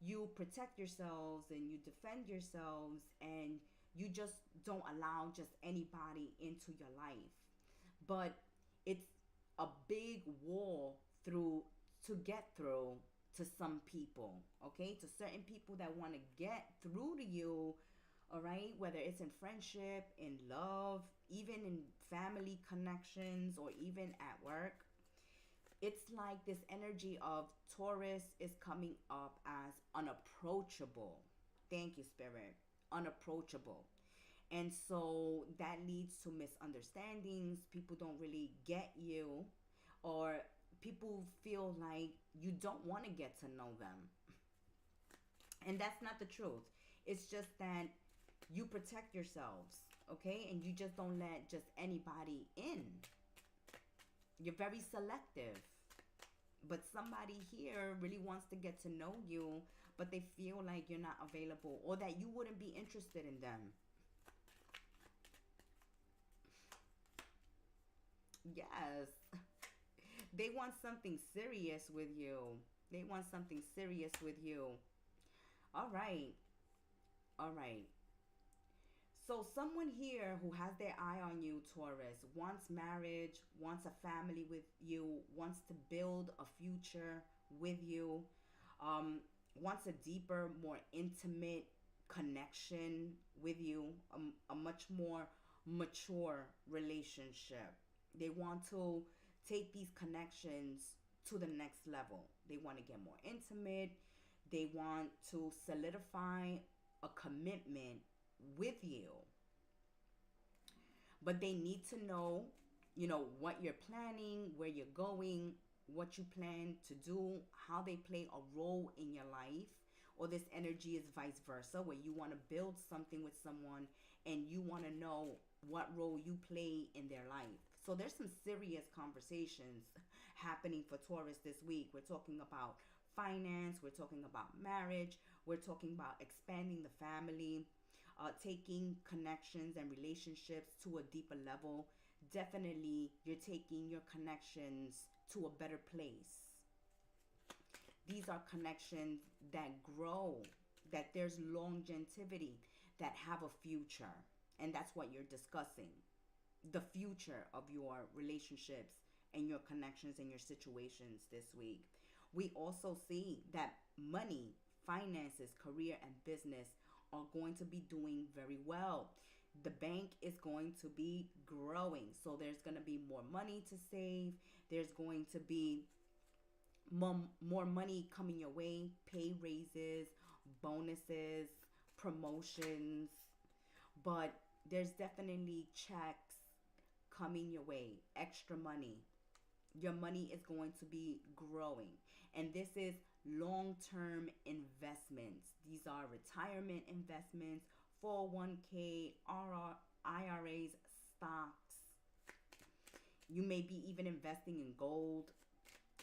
you protect yourselves and you defend yourselves, and you just don't allow just anybody into your life. But it's a big wall to get through to some people, okay? To certain people that want to get through to you, all right? Whether it's in friendship, in love, even in family connections, or even at work. It's like this energy of Taurus is coming up as unapproachable. Thank you, Spirit. Unapproachable. And so that leads to misunderstandings. People don't really get you, or people feel like you don't want to get to know them. And that's not the truth. It's just that you protect yourselves, okay? And you just don't let just anybody in. You're very selective. But somebody here really wants to get to know you, but they feel like you're not available or that you wouldn't be interested in them. Yes. They want something serious with you. They want something serious with you. All right. All right. So someone here who has their eye on you, Taurus, wants marriage, wants a family with you, wants to build a future with you, wants a deeper, more intimate connection with you, a much more mature relationship. They want to take these connections to the next level. They want to get more intimate. They want to solidify a commitment with you. But they need to know, what you're planning, where you're going, what you plan to do, how they play a role in your life. Or this energy is vice versa, where you want to build something with someone and you want to know what role you play in their life. So there's some serious conversations happening for Taurus this week. We're talking about finance, we're talking about marriage, we're talking about expanding the family, taking connections and relationships to a deeper level. Definitely, you're taking your connections to a better place. These are connections that grow, that there's longevity, that have a future. And that's what you're discussing. The future of your relationships and your connections and your situations this week. We also see that money, finances, career, and business are going to be doing very well. The bank is going to be growing. So there's going to be more money to save. There's going to be more money coming your way, pay raises, bonuses, promotions. But there's definitely checks coming your way, extra money. Your money is going to be growing. And this is long-term investments. These are retirement investments, 401k, IRAs, stocks. You may be even investing in gold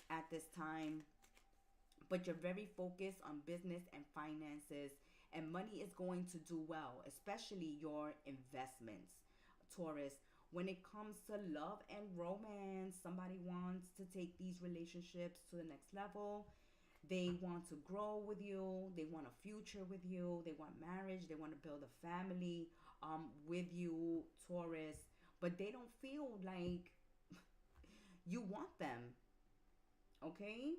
at this time. But you're very focused on business and finances. And money is going to do well, especially your investments, Taurus. When it comes to love and romance, somebody wants to take these relationships to the next level. They want to grow with you. They want a future with you. They want marriage. They want to build a family with you, Taurus. But they don't feel like you want them. Okay?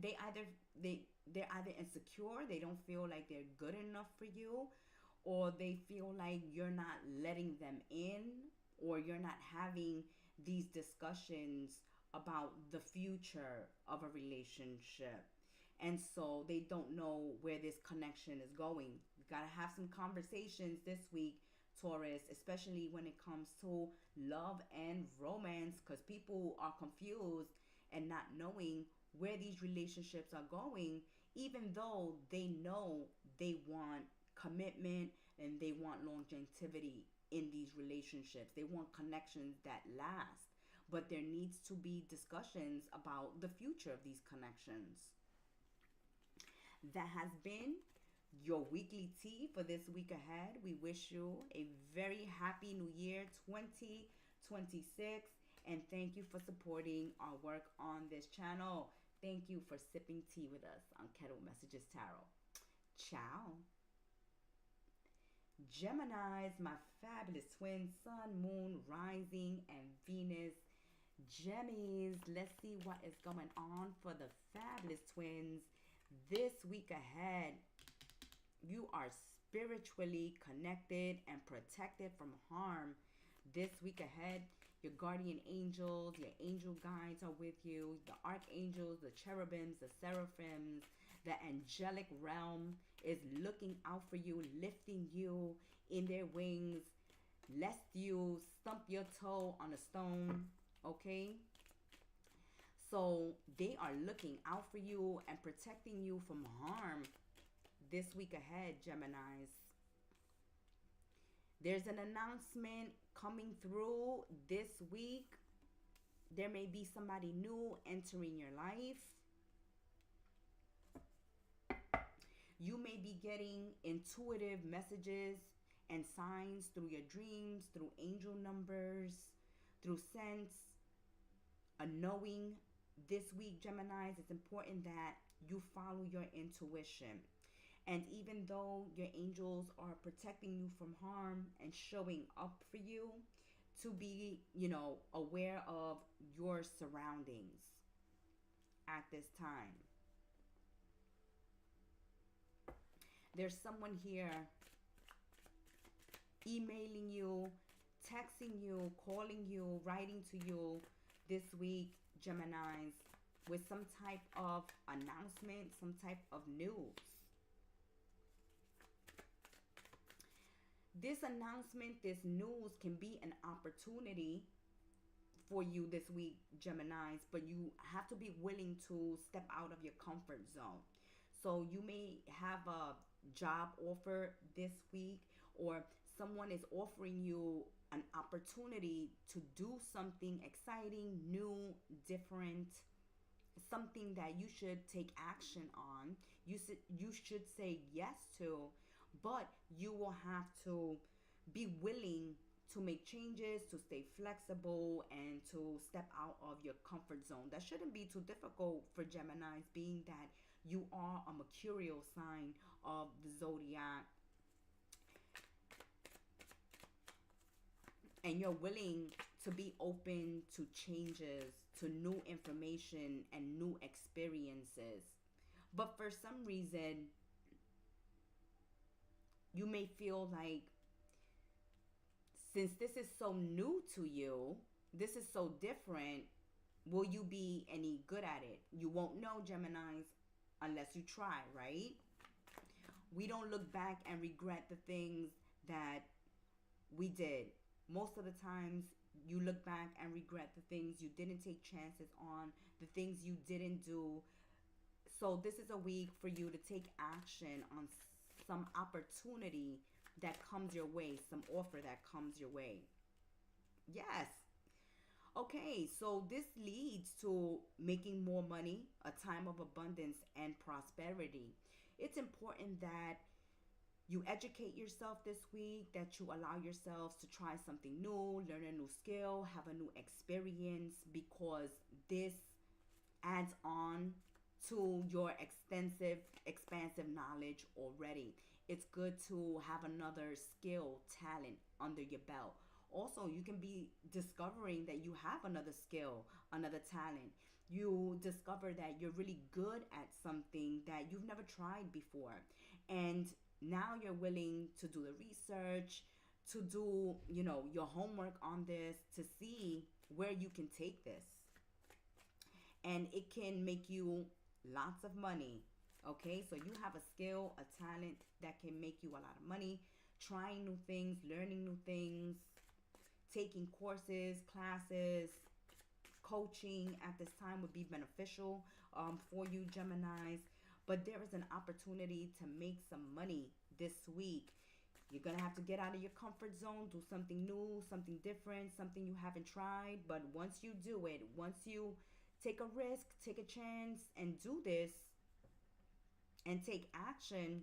They're either insecure, they don't feel like they're good enough for you, or they feel like you're not letting them in, or you're not having these discussions about the future of a relationship. And so they don't know where this connection is going. You gotta have some conversations this week, Taurus, especially when it comes to love and romance, because people are confused and not knowing where these relationships are going, even though they know they want commitment and they want longevity in these relationships. They want connections that last. But there needs to be discussions about the future of these connections. That has been your weekly tea for this week ahead. We wish you a very happy new year 2026. And thank you for supporting our work on this channel. Thank you for sipping tea with us on Kettle Messages Tarot. Ciao. Geminis, my fabulous twins, Sun, Moon, Rising, and Venus. Gemmies, let's see what is going on for the fabulous twins this week ahead. You are spiritually connected and protected from harm this week ahead. Your guardian angels, your angel guides are with you. The archangels, the cherubims, the seraphims, the angelic realm is looking out for you, lifting you in their wings, lest you stump your toe on a stone, okay? So they are looking out for you and protecting you from harm this week ahead, Geminis. There's an announcement coming through this week. There may be somebody new entering your life. You may be getting intuitive messages and signs through your dreams, through angel numbers, through sense, a knowing. This week, Geminis, it's important that you follow your intuition. And even though your angels are protecting you from harm and showing up for you, to be, aware of your surroundings at this time. There's someone here emailing you, texting you, calling you, writing to you this week, Geminis, with some type of announcement, some type of news. This announcement, this news can be an opportunity for you this week, Geminis, but you have to be willing to step out of your comfort zone. So you may have a job offer this week, or someone is offering you an opportunity to do something exciting, new, different, something that you should take action on. You should say yes to, but you will have to be willing to make changes, to stay flexible, and to step out of your comfort zone. That shouldn't be too difficult for Geminis, being that you are a mercurial sign of the zodiac. And you're willing to be open to changes, to new information and new experiences. But for some reason, you may feel like, since this is so new to you, this is so different, will you be any good at it? You won't know, Geminis, unless you try, right? We don't look back and regret the things that we did. Most of the times, you look back and regret the things you didn't take chances on, the things you didn't do. So this is a week for you to take action on some opportunity that comes your way, some offer that comes your way. Yes. Okay, so this leads to making more money, a time of abundance and prosperity. It's important that you educate yourself this week, that you allow yourselves to try something new, learn a new skill, have a new experience, because this adds on to your expansive knowledge already. It's good to have another skill, talent under your belt. Also, you can be discovering that you have another skill, another talent. You discover that you're really good at something that you've never tried before. And now you're willing to do the research, to do, your homework on this, to see where you can take this. And it can make you lots of money. Okay, so you have a skill, a talent that can make you a lot of money. Trying new things, learning new things, taking courses, classes, coaching at this time would be beneficial for you, Geminis. But there is an opportunity to make some money this week. You're going to have to get out of your comfort zone, do something new, something different, something you haven't tried. But once you do it, once you take a risk, take a chance, and do this, and take action,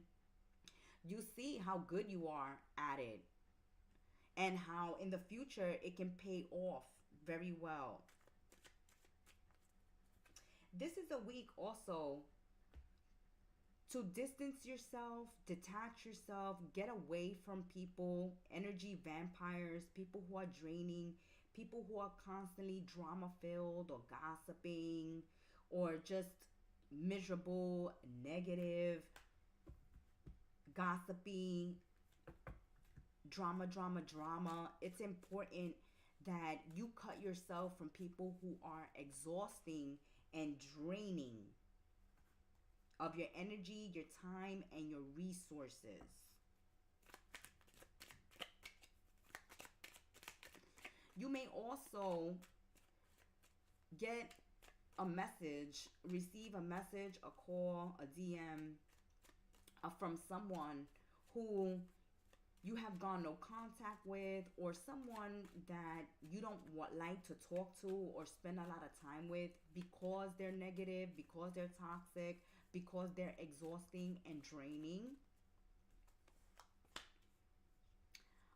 you see how good you are at it, and how in the future it can pay off very well. This is a week also to distance yourself, detach yourself, get away from people, energy vampires, people who are draining, people who are constantly drama filled or gossiping, or just miserable, negative, gossipy, drama. It's important that you cut yourself from people who are exhausting and draining of your energy, your time, and your resources. You may also get a message, receive a message, a call, a DM from someone who you have gone no contact with, or someone that you don't like to talk to or spend a lot of time with because they're negative, because they're toxic, because they're exhausting and draining.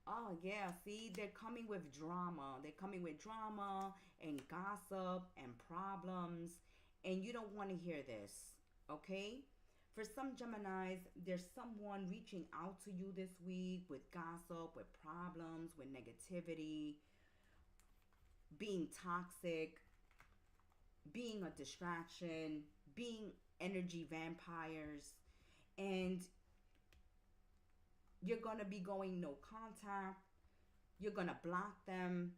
Oh, yeah. See, they're coming with drama. They're coming with drama and gossip and problems. And you don't want to hear this, okay? For some Geminis, there's someone reaching out to you this week with gossip, with problems, with negativity, being toxic, being a distraction, being energy vampires. And you're going to be going no contact. You're going to block them.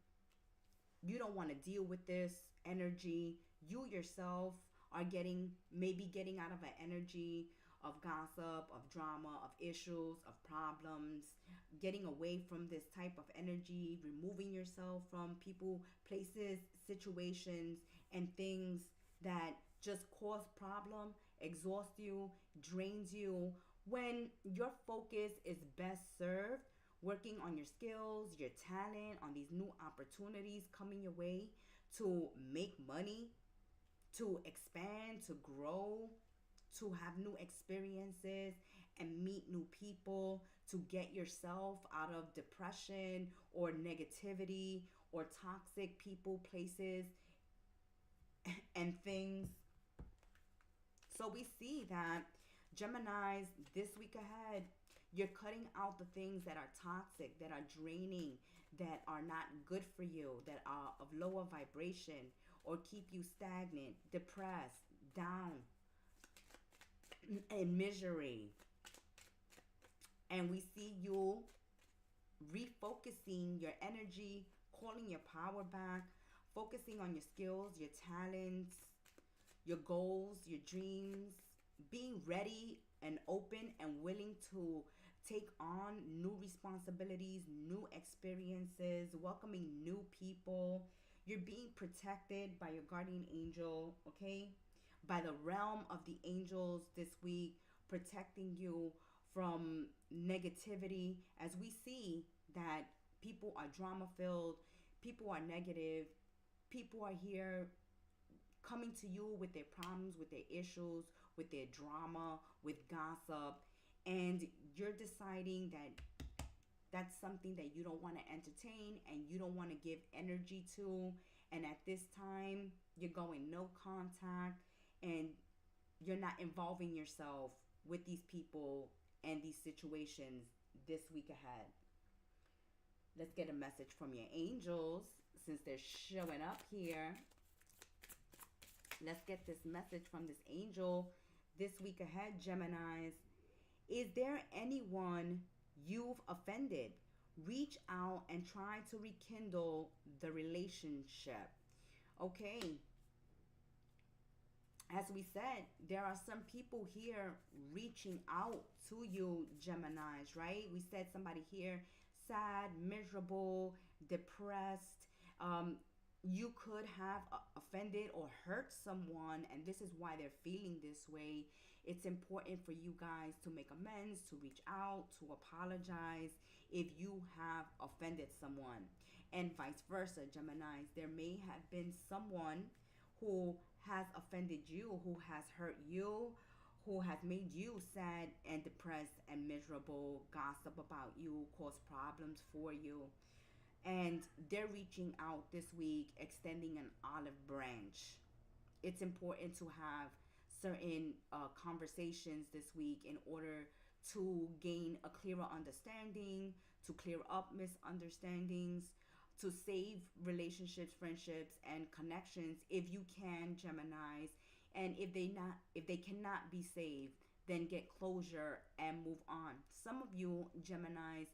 You don't want to deal with this energy. You yourself are maybe getting out of an energy of gossip, of drama, of issues, of problems, getting away from this type of energy, removing yourself from people, places, situations, and things that just cause problem, exhaust you, drains you, when your focus is best served working on your skills, your talent, on these new opportunities coming your way to make money, to expand, to grow, to have new experiences and meet new people, to get yourself out of depression or negativity or toxic people, places, and things. So we see that Geminis, this week ahead, you're cutting out the things that are toxic, that are draining, that are not good for you, that are of lower vibration or keep you stagnant, depressed, down, in misery. And we see you refocusing your energy, calling your power back, focusing on your skills, your talents, your goals, your dreams, being ready and open and willing to take on new responsibilities, new experiences, welcoming new people. You're being protected by your guardian angel, okay? By the realm of the angels this week, protecting you from negativity, as we see that people are drama filled, people are negative, people are here coming to you with their problems, with their issues, with their drama, with gossip, and you're deciding that that's something that you don't want to entertain and you don't want to give energy to. And at this time, you're going no contact and you're not involving yourself with these people and these situations this week ahead. Let's get a message from your angels since they're showing up here. Let's get this message from this angel this week ahead, Geminis. Is there anyone you've offended? Reach out and try to rekindle the relationship. Okay. As we said, there are some people here reaching out to you, Geminis, right? We said somebody here sad, miserable, depressed. You could have offended or hurt someone, and this is why they're feeling this way. It's important for you guys to make amends, to reach out, to apologize if you have offended someone, and vice versa, Geminis. There may have been someone who has offended you, who has hurt you, who has made you sad and depressed and miserable, gossip about you, cause problems for you. And they're reaching out this week, extending an olive branch. It's important to have certain conversations this week in order to gain a clearer understanding, to clear up misunderstandings, to save relationships, friendships, and connections if you can, Geminis. And if they cannot be saved, then get closure and move on. Some of you, Geminis,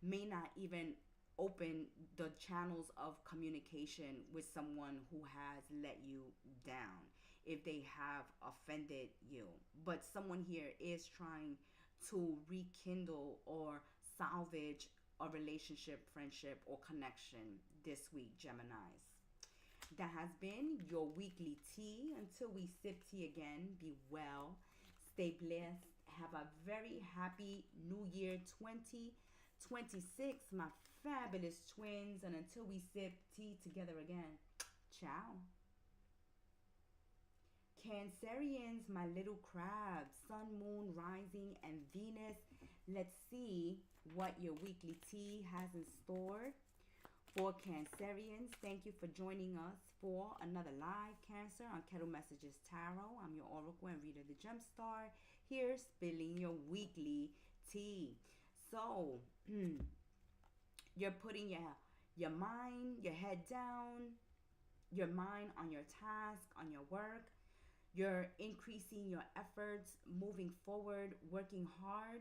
may not even open the channels of communication with someone who has let you down if they have offended you. But someone here is trying to rekindle or salvage a relationship, friendship, or connection this week, Geminis. That has been your weekly tea. Until we sip tea again, be well, stay blessed, have a very happy New Year 2026, my fabulous twins. And until we sip tea together again, ciao. Cancerians, my little crabs, sun, moon, rising, and Venus. Let's see what your weekly tea has in store for Cancerians. Thank you for joining us for another live Cancer on Kettle Messages Tarot. I'm your Oracle and Reader, the Gemstar, here spilling your weekly tea. So, you're putting your mind, your head down, your mind on your task, on your work. You're increasing your efforts, moving forward, working hard,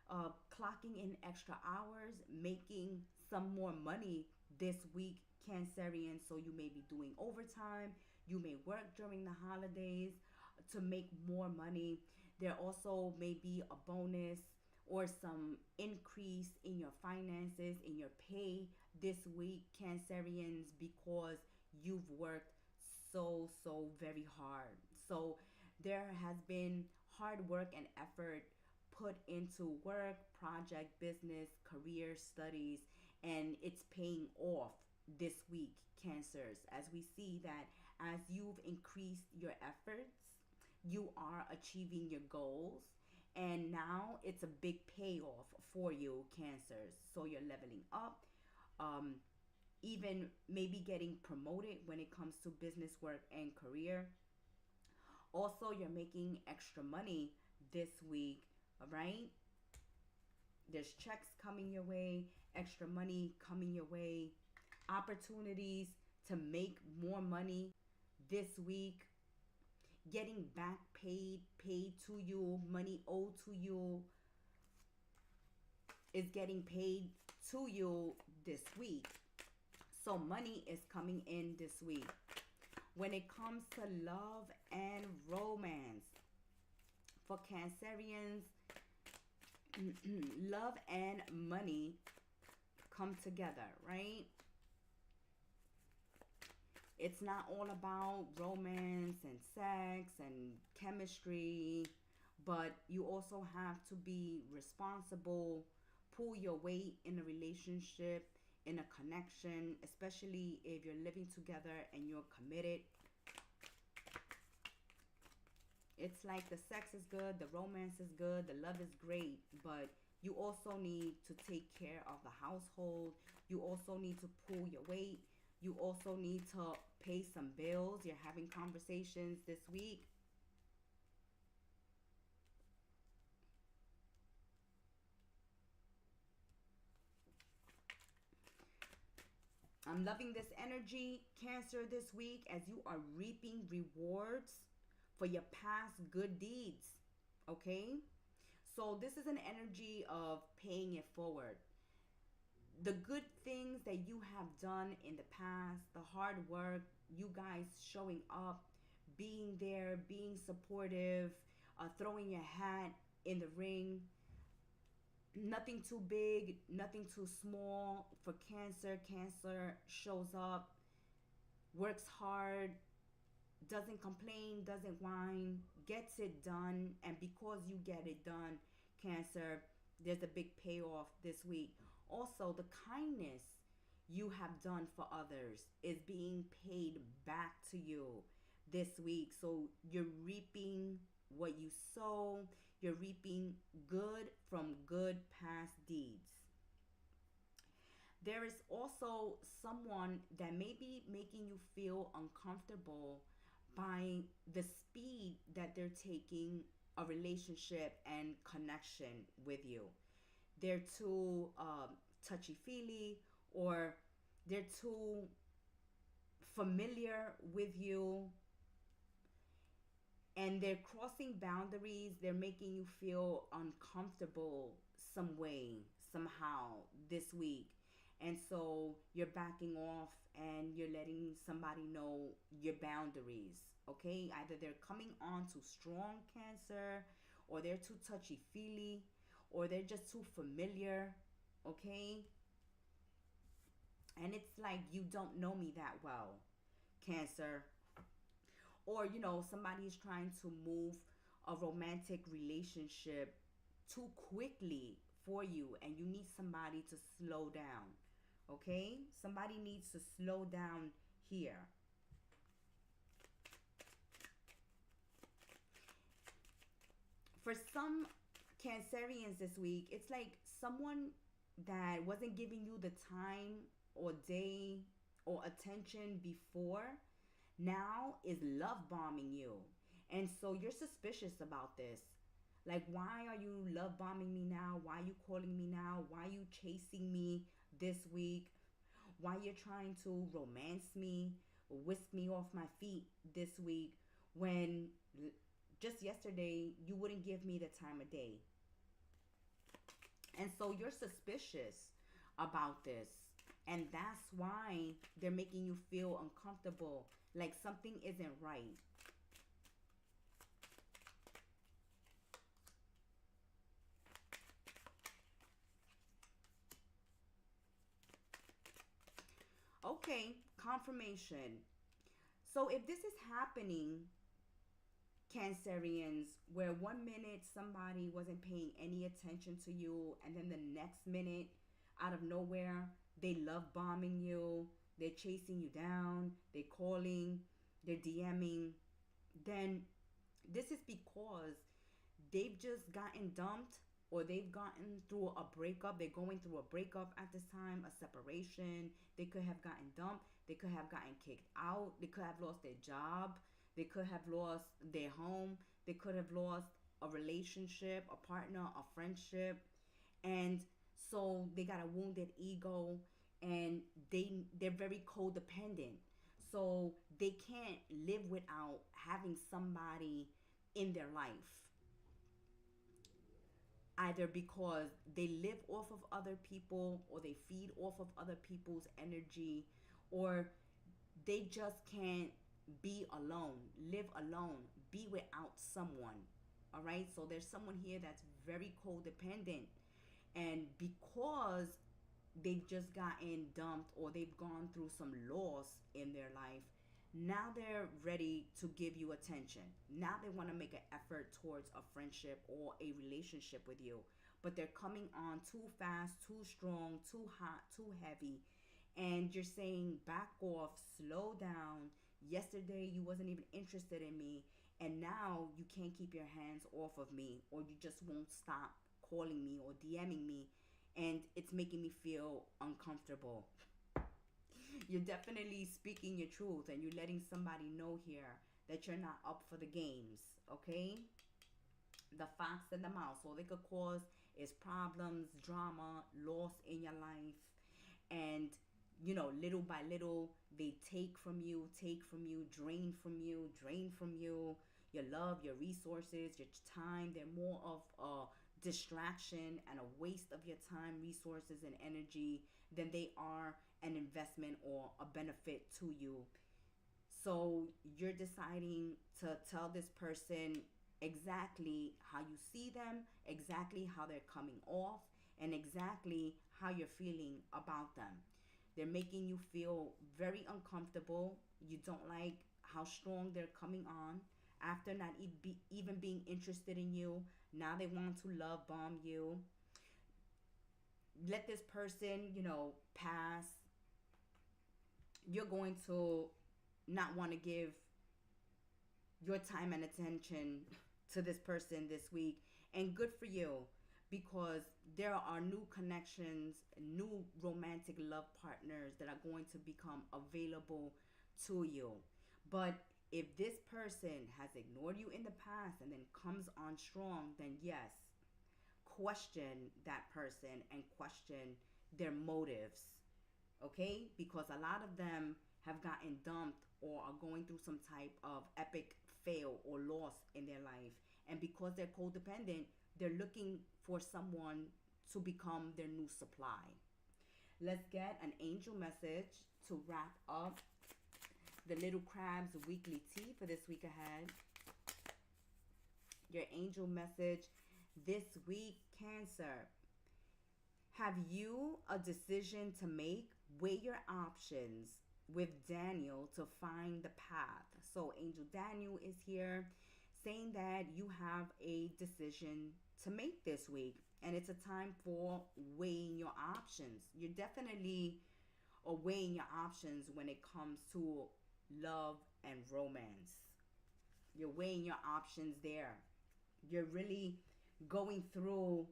clocking in extra hours, making some more money this week, Cancerian. So you may be doing overtime. You may work during the holidays to make more money. There also may be a bonus or some increase in your finances, in your pay this week, Cancerians, because you've worked so very hard. So there has been hard work and effort put into work, project, business, career, studies, and it's paying off this week, Cancers, as we see that as you've increased your efforts, you are achieving your goals, and now it's a big payoff for you, Cancers. So you're leveling up, even maybe getting promoted when it comes to business, work, and career. Also, you're making extra money this week, all right? There's checks coming your way, extra money coming your way, opportunities to make more money this week, getting back paid to you, money owed to you is getting paid to you this week. So money is coming in this week. When it comes to love and romance, for Cancerians, love and money come together, right? It's not all about romance and sex and chemistry, but you also have to be responsible, pull your weight in a relationship, in a connection, especially if you're living together and you're committed. It's like the sex is good, the romance is good, the love is great, but you also need to take care of the household. You also need to pull your weight. You also need to pay some bills. You're having conversations this week. I'm loving this energy, Cancer, this week, as you are reaping rewards for your past good deeds, okay? So this is an energy of paying it forward. The good things that you have done in the past, the hard work, you guys showing up, being there, being supportive, throwing your hat in the ring. Nothing too big, nothing too small for Cancer. Cancer shows up, works hard, doesn't complain, doesn't whine, gets it done. And because you get it done, Cancer, there's a big payoff this week. Also, the kindness you have done for others is being paid back to you this week. So you're reaping what you sow. You're reaping good from good past deeds. There is also someone that may be making you feel uncomfortable by the speed that they're taking a relationship and connection with you. They're too touchy-feely, or they're too familiar with you, and they're crossing boundaries. They're making you feel uncomfortable some way, somehow this week. And so you're backing off and you're letting somebody know your boundaries, okay? Either they're coming on too strong, Cancer, or they're too touchy-feely, or they're just too familiar, okay? And it's like, you don't know me that well, Cancer. Or, you know, somebody's trying to move a romantic relationship too quickly for you, and you need somebody to slow down, okay? Somebody needs to slow down here. For some Cancerians this week, it's like someone that wasn't giving you the time or day or attention before now is love bombing you. And so you're suspicious about this. Like, why are you love bombing me now? Why are you calling me now? Why are you chasing me this week? Why you're trying to romance me, whisk me off my feet this week when just yesterday you wouldn't give me the time of day? And so you're suspicious about this. And that's why they're making you feel uncomfortable, like something isn't right. Okay, confirmation. So if this is happening, Cancerians, where 1 minute somebody wasn't paying any attention to you, and then the next minute, out of nowhere, they love bombing you, they're chasing you down, they're calling, they're DMing, then this is because they've just gotten dumped, or they've gotten through a breakup. They're going through a breakup at this time, a separation. They could have gotten dumped. They could have gotten kicked out. They could have lost their job. They could have lost their home. They could have lost a relationship, a partner, a friendship. And so they got a wounded ego, and they're very codependent. So they can't live without having somebody in their life, either because they live off of other people, or they feed off of other people's energy, or they just can't be alone, live alone, be without someone. All right, so there's someone here that's very codependent, and because they've just gotten dumped, or they've gone through some loss in their life, now they're ready to give you attention. Now they want to make an effort towards a friendship or a relationship with you. But they're coming on too fast, too strong, too hot, too heavy. And you're saying, back off, slow down. Yesterday you wasn't even interested in me, and now you can't keep your hands off of me, or you just won't stop calling me or DMing me, and it's making me feel uncomfortable. You're definitely speaking your truth, and you're letting somebody know here that you're not up for the games, okay? The fox and the mouse, all they could cause is problems, drama, loss in your life. And little by little, they take from you, drain from you, your love, your resources, your time. They're more of a distraction and a waste of your time, resources, and energy than they are an investment or a benefit to you. So you're deciding to tell this person exactly how you see them, exactly how they're coming off, and exactly how you're feeling about them. They're making you feel very uncomfortable. You don't like how strong they're coming on. After not even being interested in you, now they want to love bomb you. Let this person, pass. You're going to not want to give your time and attention to this person this week. And good for you, because there are new connections, new romantic love partners that are going to become available to you. But if this person has ignored you in the past and then comes on strong, then yes, question that person and question their motives, okay? Because a lot of them have gotten dumped or are going through some type of epic fail or loss in their life. And because they're codependent, they're looking for someone to become their new supply. Let's get an angel message to wrap up the Little Crab's weekly tea for this week ahead. Your angel message this week, Cancer. Have you a decision to make? Weigh your options with Daniel to find the path. So Angel Daniel is here saying that you have a decision to make this week, and it's a time for weighing your options. You're definitely weighing your options when it comes to love and romance. You're weighing your options there. You're really going through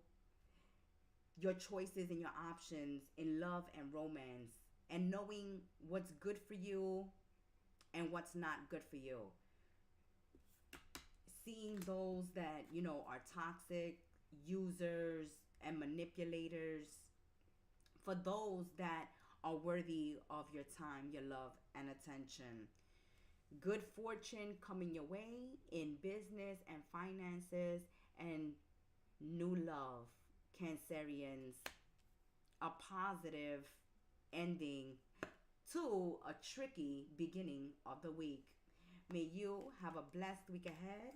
your choices and your options in love and romance, and knowing what's good for you and what's not good for you. Seeing those that, you know, are toxic, users, and manipulators, for those that are worthy of your time, your love, and attention. Good fortune coming your way in business and finances, and new love, Cancerians. A positive ending to a tricky beginning of the week. May you have a blessed week ahead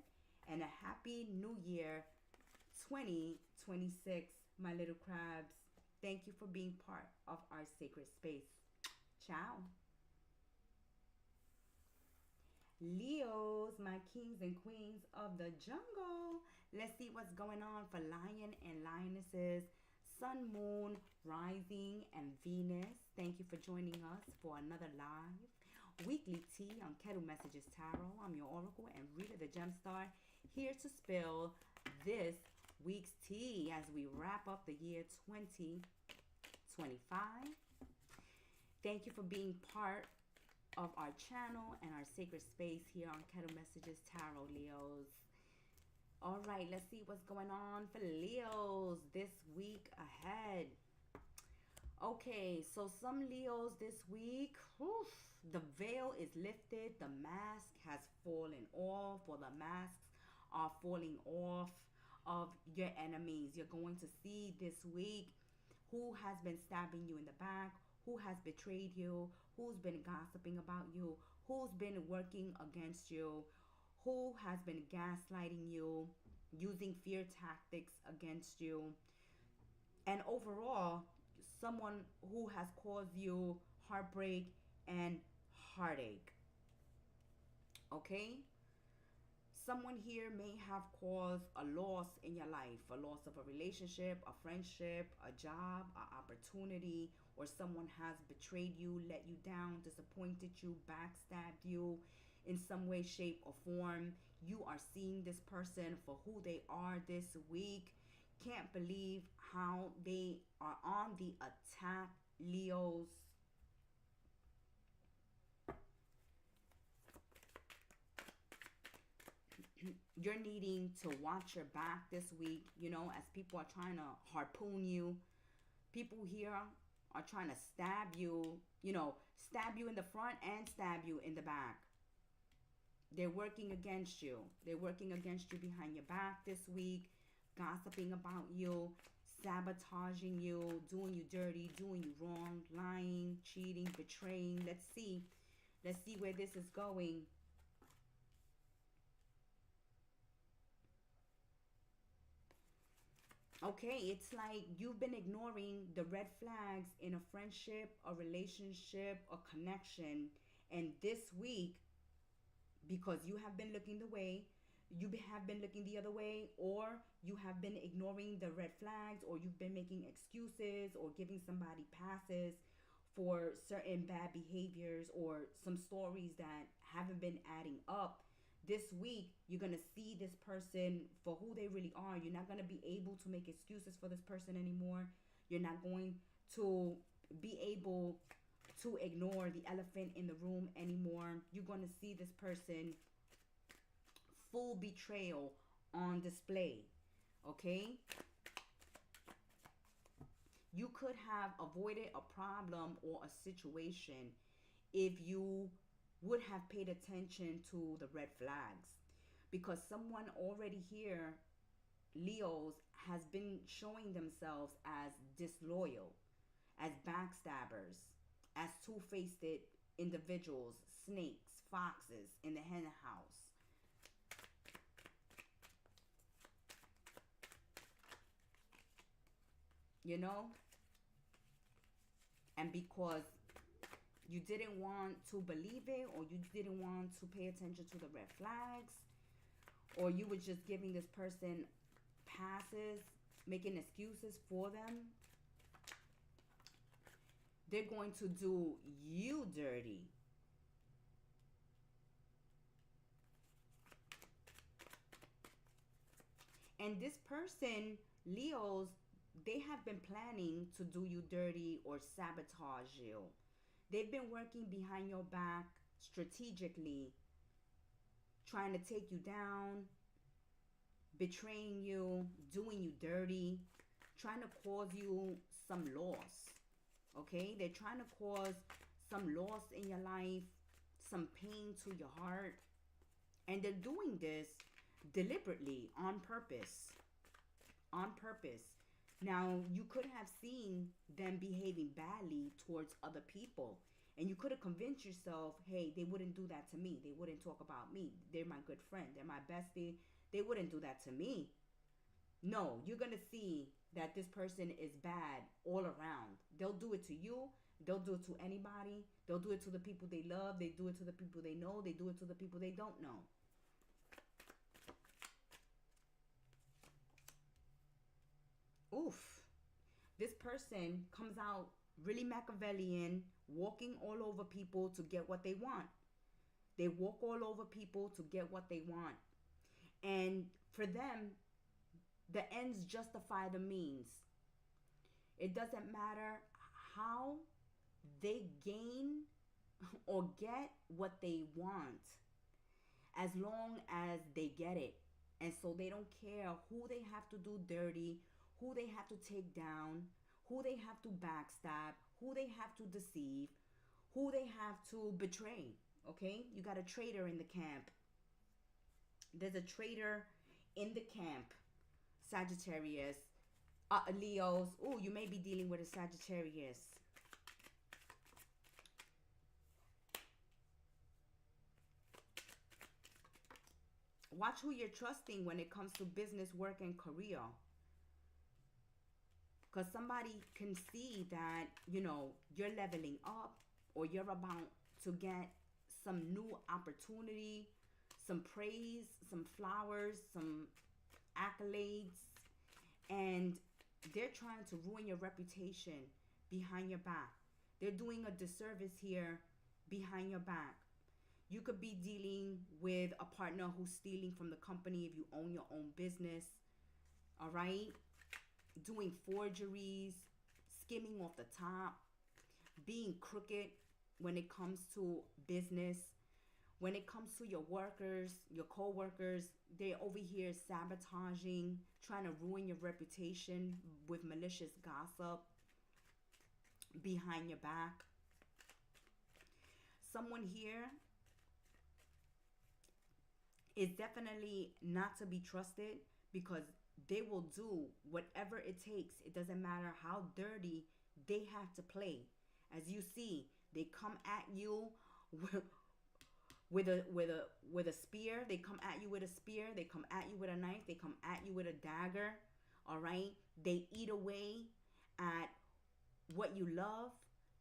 and a happy new year 2026, my little crabs. Thank you for being part of our sacred space. Ciao. Leos, my kings and queens of the jungle. Let's see what's going on for lion and lionesses. Sun, moon, rising, and Venus. Thank you for joining us for another live weekly tea on Kettle Messages Tarot. I'm your oracle and reader, the Gemstar, here to spill this week's tea as we wrap up the year 2025. Thank you for being part of our channel and our sacred space here on Kettle Messages Tarot, Leos. All right, let's see what's going on for Leos this week ahead. Okay, so some Leos this week, the veil is lifted, the mask has fallen off, or the masks are falling off of your enemies. You're going to see this week who has been stabbing you in the back, who has betrayed you, who's been gossiping about you, who's been working against you, who has been gaslighting you, using fear tactics against you, and overall, someone who has caused you heartbreak and heartache. Okay? Someone here may have caused a loss in your life, a loss of a relationship, a friendship, a job, an opportunity, or someone has betrayed you, let you down, disappointed you, backstabbed you in some way, shape, or form. You are seeing this person for who they are this week. Can't believe how they are on the attack, Leos. You're needing to watch your back this week, you know, as people are trying to harpoon you. People here are trying to stab you, you know, stab you in the front and stab you in the back. They're working against you. They're working against you behind your back this week, gossiping about you, sabotaging you, doing you dirty, doing you wrong, lying, cheating, betraying. Let's see where this is going. Okay, it's like you've been ignoring the red flags in a friendship, a relationship, a connection. And this week, because you have been looking the way, you have been looking the other way, or you have been ignoring the red flags, or you've been making excuses or giving somebody passes for certain bad behaviors or some stories that haven't been adding up. This week, you're going to see this person for who they really are. You're not going to be able to make excuses for this person anymore. You're not going to be able to ignore the elephant in the room anymore. You're going to see this person full betrayal on display. Okay? You could have avoided a problem or a situation if you would have paid attention to the red flags, because someone already here, Leos, has been showing themselves as disloyal, as backstabbers, as two-faced individuals, snakes, foxes in the hen house. You know? And because you didn't want to believe it, or you didn't want to pay attention to the red flags, or you were just giving this person passes, making excuses for them, they're going to do you dirty. And this person, Leos, they have been planning to do you dirty or sabotage you. They've been working behind your back strategically, trying to take you down, betraying you, doing you dirty, trying to cause you some loss. Okay? They're trying to cause some loss in your life, some pain to your heart. And they're doing this deliberately, on purpose. On purpose. Now, you could have seen them behaving badly towards other people. And you could have convinced yourself, hey, they wouldn't do that to me. They wouldn't talk about me. They're my good friend. They're my bestie. They wouldn't do that to me. No, you're going to see that this person is bad all around. They'll do it to you. They'll do it to anybody. They'll do it to the people they love. They do it to the people they know. They do it to the people they don't know. Oof. This person comes out really Machiavellian, walking all over people to get what they want. They walk all over people to get what they want. And for them, the ends justify the means. It doesn't matter how they gain or get what they want, as long as they get it. And so they don't care who they have to do dirty, who they have to take down, who they have to backstab, who they have to deceive, who they have to betray. Okay? You got a traitor in the camp. There's a traitor in the camp. Sagittarius. Leos. Oh, you may be dealing with a Sagittarius. Watch who you're trusting when it comes to business, work, and career. Because somebody can see that, you know, you're leveling up, or you're about to get some new opportunity, some praise, some flowers, some accolades. And they're trying to ruin your reputation behind your back. They're doing a disservice here behind your back. You could be dealing with a partner who's stealing from the company if you own your own business. All right? Doing forgeries, skimming off the top, being crooked when it comes to business. When it comes to your workers, your co-workers, they're over here sabotaging, trying to ruin your reputation with malicious gossip behind your back. Someone here is definitely not to be trusted, because they will do whatever it takes. It doesn't matter how dirty they have to play. As you see, they come at you with a spear. They come at you with a spear. They come at you with a knife. They come at you with a dagger. All right? They eat away at what you love.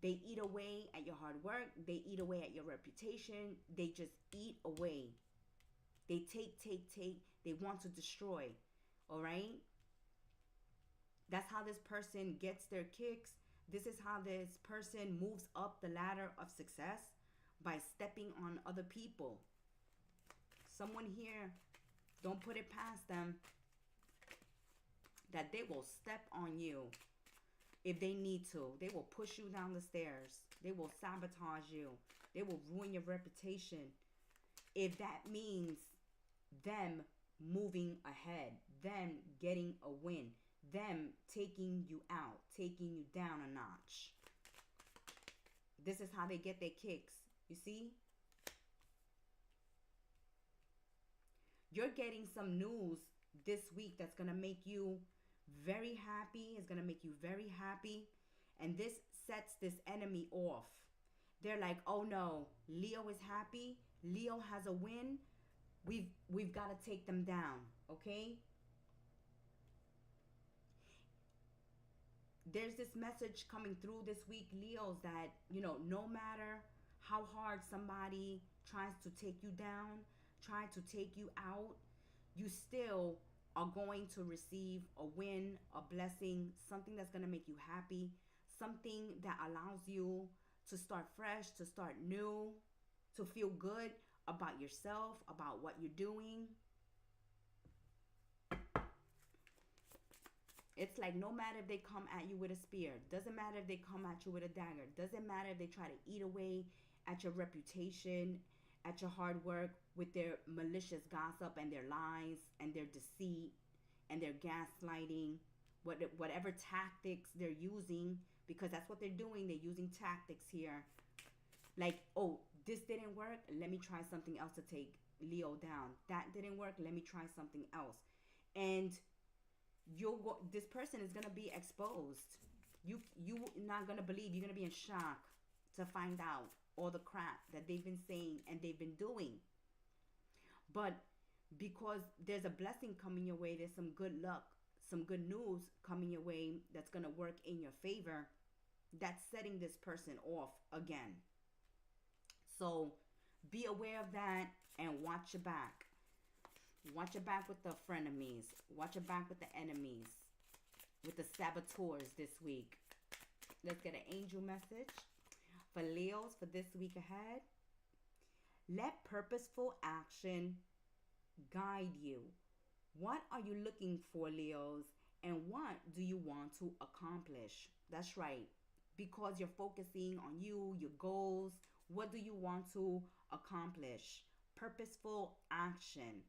They eat away at your hard work. They eat away at your reputation. They just eat away. They take. They want to destroy. All right? That's how this person gets their kicks. This is how this person moves up the ladder of success, by stepping on other people. Someone here, don't put it past them that they will step on you if they need to. They will push you down the stairs. They will sabotage you. They will ruin your reputation if that means them moving ahead, them getting a win, them taking you out, taking you down a notch. This is how they get their kicks. You see? You're getting some news this week that's going to make you very happy. It's going to make you very happy. And this sets this enemy off. They're like, oh no, Leo is happy. Leo has a win. We've got to take them down. Okay? There's this message coming through this week, Leos, that, you know, no matter how hard somebody tries to take you down, try to take you out, you still are going to receive a win, a blessing, something that's going to make you happy, something that allows you to start fresh, to start new, to feel good about yourself, about what you're doing. It's like no matter if they come at you with a spear, doesn't matter if they come at you with a dagger, doesn't matter if they try to eat away at your reputation, at your hard work with their malicious gossip and their lies and their deceit and their gaslighting, whatever tactics they're using, because that's what they're doing. They're using tactics here. Like, oh, this didn't work. Let me try something else to take Leo down. That didn't work. Let me try something else. And this person is gonna be exposed. You not gonna believe. You're gonna be in shock to find out all the crap that they've been saying and they've been doing. But because there's a blessing coming your way, there's some good luck, some good news coming your way that's gonna work in your favor. That's setting this person off again. So be aware of that and watch your back. Watch your back with the frenemies. Watch your back with the enemies, with the saboteurs this week. Let's get an angel message for Leos for this week ahead. Let purposeful action guide you. What are you looking for, Leos? And what do you want to accomplish? That's right. Because you're focusing on you, your goals. What do you want to accomplish? Purposeful action.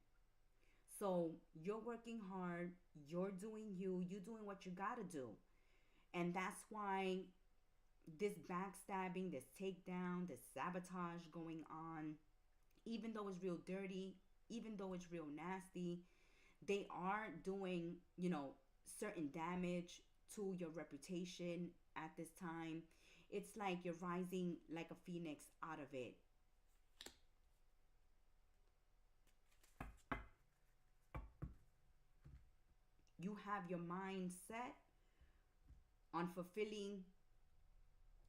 So you're working hard, you're doing you're doing what you gotta do. And that's why this backstabbing, this takedown, this sabotage going on, even though it's real dirty, even though it's real nasty, they are doing, certain damage to your reputation at this time. It's like you're rising like a phoenix out of it. You have your mind set on fulfilling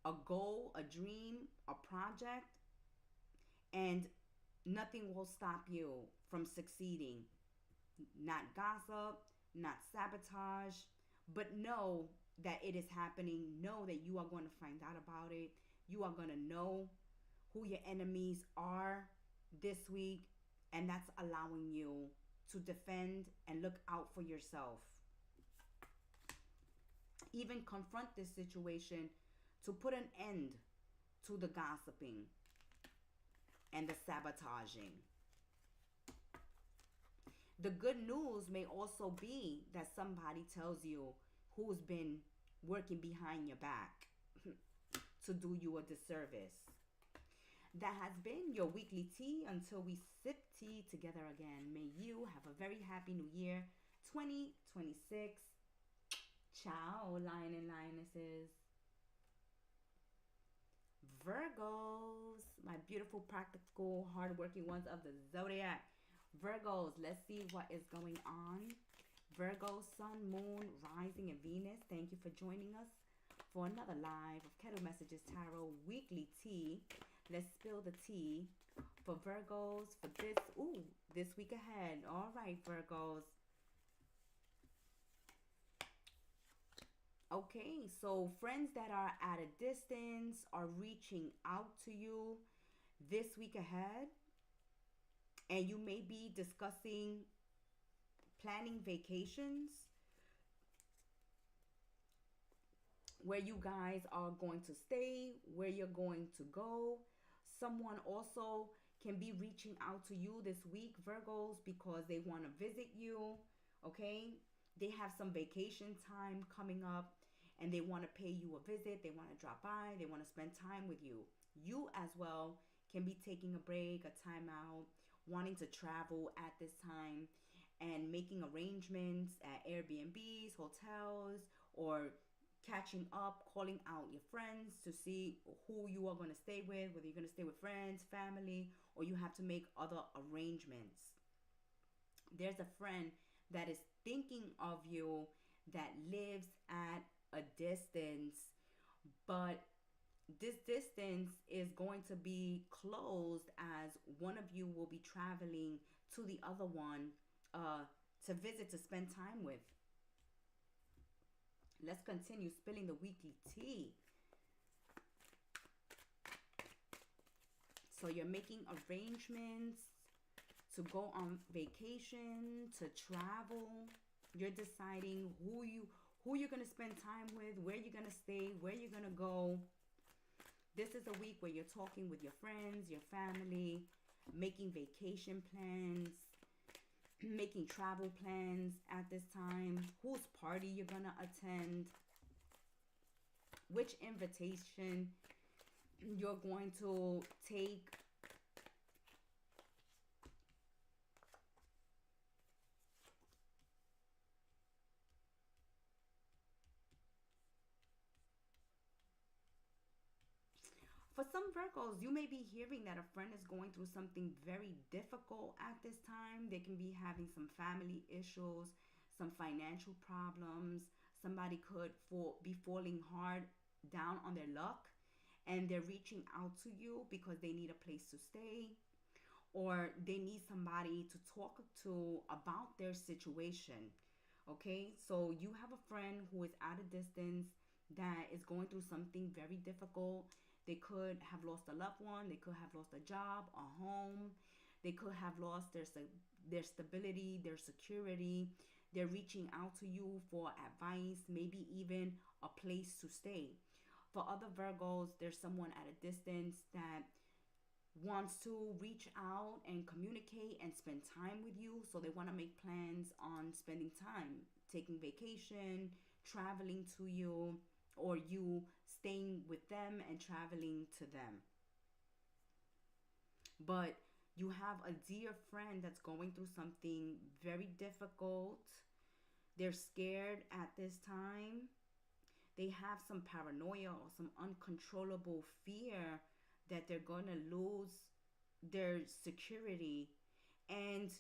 a goal, a dream, a project, and nothing will stop you from succeeding. Not gossip, not sabotage, but know that it is happening. Know that you are going to find out about it. You are going to know who your enemies are this week, and that's allowing you to defend and look out for yourself. Even confront this situation to put an end to the gossiping and the sabotaging. The good news may also be that somebody tells you who's been working behind your back to do you a disservice. That has been your weekly tea until we sip tea together again. May you have a very happy new year 2026. Ciao, lion and lionesses. Virgos, my beautiful, practical, hardworking ones of the Zodiac. Virgos, let's see what is going on. Virgo, Sun, Moon, Rising, and Venus. Thank you for joining us for another live of Kettle Messages Tarot Weekly Tea. Let's spill the tea for Virgos for this week ahead. All right, Virgos. Okay, so friends that are at a distance are reaching out to you this week ahead. And you may be discussing planning vacations where you guys are going to stay, where you're going to go. Someone also can be reaching out to you this week, Virgos, because they want to visit you, okay? They have some vacation time coming up and they want to pay you a visit. They want to drop by. They want to spend time with you. You as well can be taking a break, a time out, wanting to travel at this time and making arrangements at Airbnbs, hotels, or catching up, calling out your friends to see who you are going to stay with, whether you're going to stay with friends, family, or you have to make other arrangements. There's a friend that is thinking of you that lives at a distance, but this distance is going to be closed as one of you will be traveling to the other one to visit, to spend time with. Let's continue spilling the weekly tea. So you're making arrangements to go on vacation, to travel. You're deciding who you're going to spend time with, where you're going to stay, where you're going to go. This is a week where you're talking with your friends, your family, making vacation plans, making travel plans at this time, whose party you're going to attend, which invitation you're going to take. For some Virgos, you may be hearing that a friend is going through something very difficult at this time. They can be having some family issues, some financial problems. Somebody could be falling hard down on their luck, and they're reaching out to you because they need a place to stay, or they need somebody to talk to about their situation. Okay, so you have a friend who is at a distance that is going through something very difficult. They could have lost a loved one, they could have lost a job, a home, they could have lost their stability, their security. They're reaching out to you for advice, maybe even a place to stay. For other Virgos, there's someone at a distance that wants to reach out and communicate and spend time with you. So they want to make plans on spending time, taking vacation, traveling to you, or you staying with them and traveling to them. But you have a dear friend that's going through something very difficult. They're scared at this time. They have some paranoia or some uncontrollable fear that they're going to lose their security. And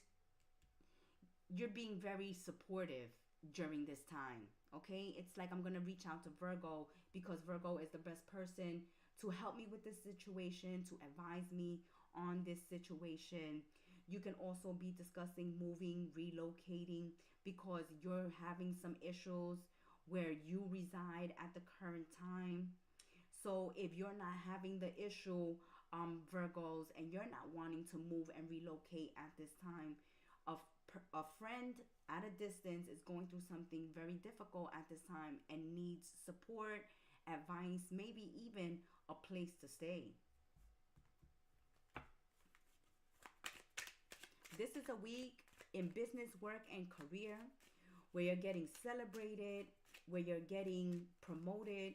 you're being very supportive during this time. Okay, it's like I'm gonna reach out to Virgo because Virgo is the best person to help me with this situation, to advise me on this situation. You can also be discussing moving, relocating, because you're having some issues where you reside at the current time. So if you're not having the issue, Virgos, and you're not wanting to move and relocate at this time, a friend at a distance is going through something very difficult at this time and needs support, advice, maybe even a place to stay. This is a week in business, work, and career where you're getting celebrated, where you're getting promoted,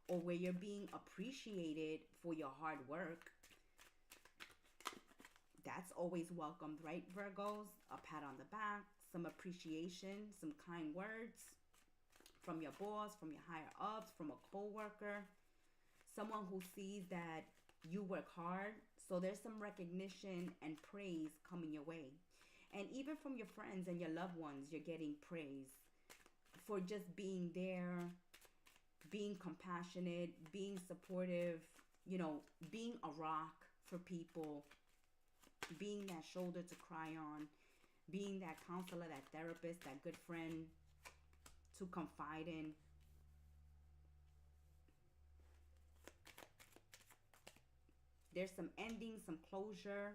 or where you're being appreciated for your hard work. That's always welcomed, right, Virgos? A pat on the back, some appreciation, some kind words from your boss, from your higher ups, from a coworker, someone who sees that you work hard. So there's some recognition and praise coming your way. And even from your friends and your loved ones, you're getting praise for just being there, being compassionate, being supportive, being a rock for people, being that shoulder to cry on, being that counselor, that therapist, that good friend to confide in. There's some ending, some closure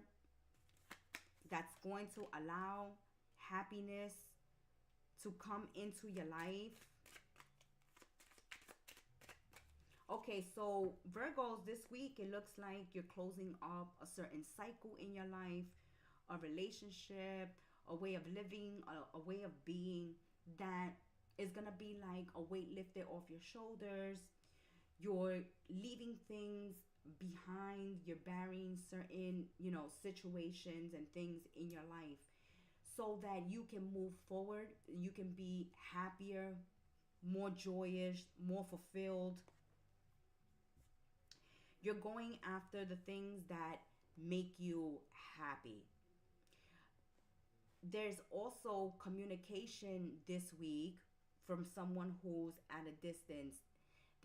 that's going to allow happiness to come into your life. Okay, so Virgos, this week, it looks like you're closing up a certain cycle in your life, a relationship, a way of living, a way of being that is going to be like a weight lifted off your shoulders. You're leaving things behind. You're burying certain, situations and things in your life so that you can move forward. You can be happier, more joyous, more fulfilled. You're going after the things that make you happy. There's also communication this week from someone who's at a distance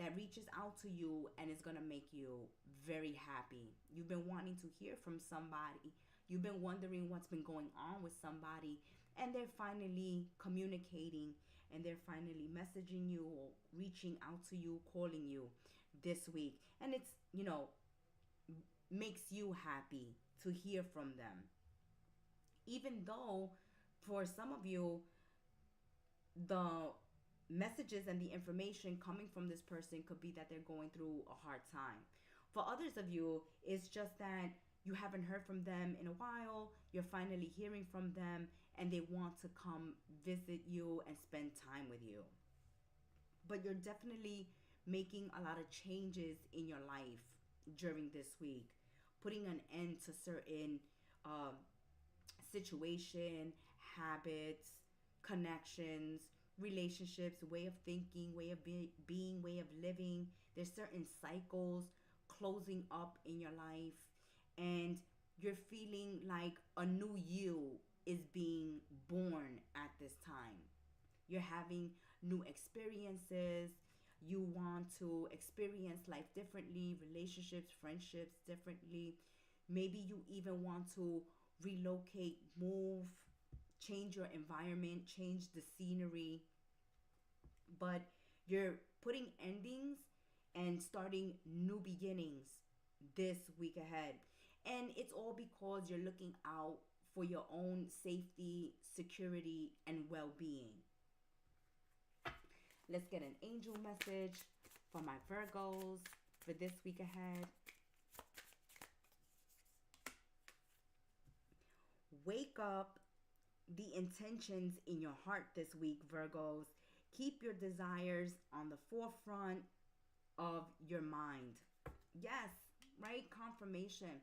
that reaches out to you and is going to make you very happy. You've been wanting to hear from somebody. You've been wondering what's been going on with somebody, and they're finally communicating, and they're finally messaging you or reaching out to you, calling you this week. And it's, makes you happy to hear from them. Even though for some of you, the messages and the information coming from this person could be that they're going through a hard time. For others of you, it's just that you haven't heard from them in a while, you're finally hearing from them, and they want to come visit you and spend time with you. But you're definitely making a lot of changes in your life during this week, putting an end to certain um, situation, habits, connections, relationships, way of thinking, way of being, way of living. There's certain cycles closing up in your life, and you're feeling like a new you is being born at this time. You're having new experiences. You want to experience life differently, relationships, friendships differently. Maybe you even want to relocate, move, change your environment, change the scenery. But you're putting endings and starting new beginnings this week ahead. And it's all because you're looking out for your own safety, security, and well being. Let's get an angel message for my Virgos for this week ahead. Wake up the intentions in your heart this week, Virgos. Keep your desires on the forefront of your mind. Yes, right? Confirmation.